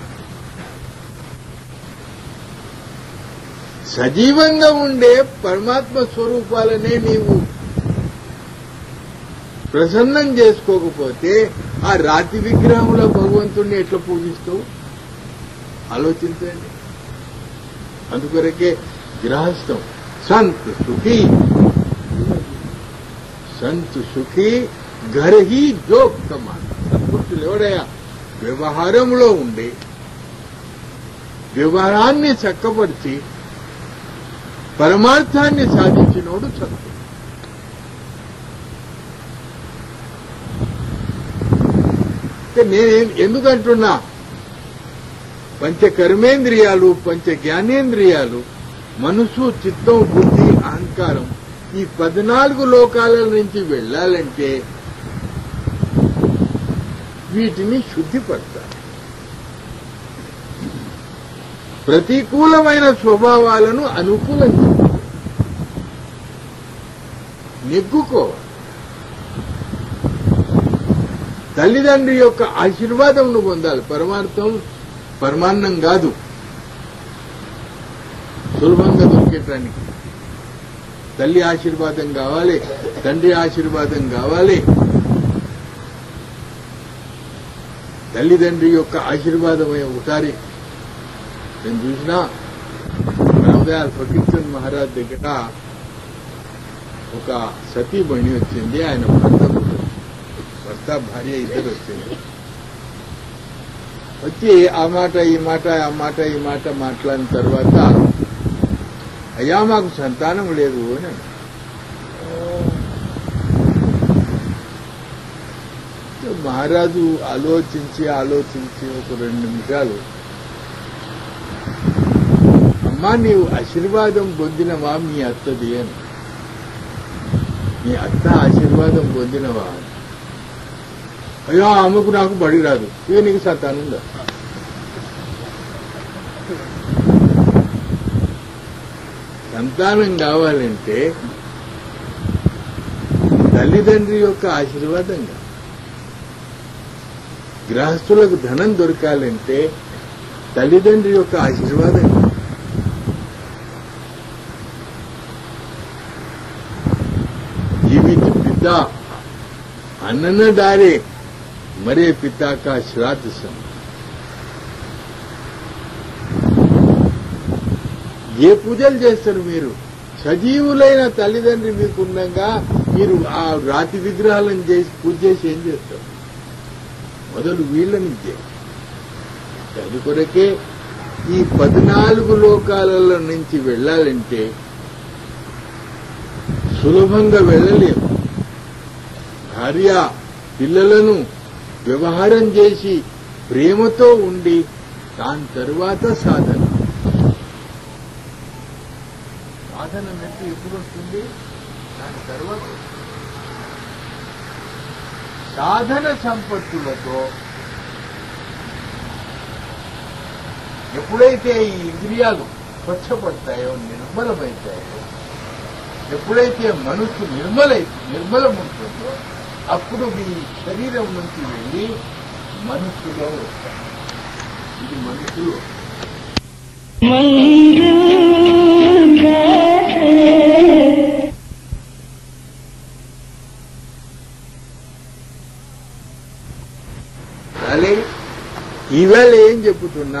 సజీవంగా ఉండే పరమాత్మ స్వరూపాలనే నీవు ప్రసన్నం చేసుకోకపోతే ఆ రాతి విగ్రహంలో భగవంతుణ్ణి ఎట్లా పూజిస్తావు? ఆలోచించండి. అందుకొరకే గృహస్థం సంత్ సుఖీ, సంత్ సుఖీ ఘర్ హీ జోక్ కమాన్. సత్పురుషులు ఎవడయా వ్యవహారంలో ఉండి వ్యవహారాన్ని చక్కపరిచి పరమార్థాన్ని సాధించినోడు సత్తు. నేను ఎందుకంటున్నా, పంచ కర్మేంద్రియాలు, పంచ జ్ఞానేంద్రియాలు, మనసు, చిత్తం, బుద్ధి, అహంకారం ఈ 14 లోకాల నుంచి వెళ్లాలంటే వీటిని శుద్ధిపరచాలి. ప్రతికూలమైన స్వభావాలను అనుకూలించాలి, నెగ్గుకోవాలి. తల్లిదండ్రి యొక్క ఆశీర్వాదం పొందాలి. పరమాన్నం కాదు సులభంగా దొరికేటానికి. తల్లి ఆశీర్వాదం కావాలి, తండ్రి ఆశీర్వాదం కావాలి. తల్లిదండ్రి యొక్క ఆశీర్వాదం ఒకసారి నేను చూసినా, రామదయాల్ ఫకీర్ మహారాజ్ దగ్గర ఒక సతీమణి వచ్చింది. ఆయన భర్త భార్య ఇద్దరు వచ్చింది. వచ్చి ఆ మాట ఈ మాట మాట్లాడిన తర్వాత, అయ్యా మాకు సంతానం లేదు అని. మహారాజు ఆలోచించి ఒక 2 నిమిషాలు, అమ్మా నీవు ఆశీర్వాదం పొందినవా మీ అత్తది అని. మీ అత్త ఆశీర్వాదం పొందినవా? అయ్యో ఆమెకు నాకు బడి రాదు. ఇక నీకు సంతానం ఉందా? సంతానం కావాలంటే తల్లిదండ్రి యొక్క ఆశీర్వాదంగా, గృహస్థులకు ధనం దొరకాలంటే తల్లిదండ్రి యొక్క ఆశీర్వాదంగా. जीवित पिता अन्न न डारे, मरे पिता का श्राद्ध सम. ఏ పూజలు చేస్తారు మీరు? సజీవులైన తల్లిదండ్రి మీకుండగా మీరు ఆ రాతి విగ్రహాలను చేసి పూజ చేసి ఏం చేస్తారు? మొదలు వీళ్ళని చేయాలి. అందుకొరకే ఈ 14 లోకాలలో నుంచి వెళ్లాలంటే సులభంగా వెళ్లలేము. భార్య పిల్లలను వ్యవహారం చేసి ప్రేమతో ఉండి దాని తరువాత సాధన మెట్టు ఎప్పుడు వస్తుంది? దాని తర్వాత సాధన సంపత్తులతో ఎప్పుడైతే ఈ ఇంద్రియాలు స్వచ్ఛపడతాయో, నిర్మలమవుతాయో, ఎప్పుడైతే మనసు నిర్మలముంటుందో అప్పుడు మీ శరీరం నుంచి వెళ్లి మనస్సులో వస్తాయి. ఇది మనసులో ఈవేళ ఏం చెప్పుతున్నా?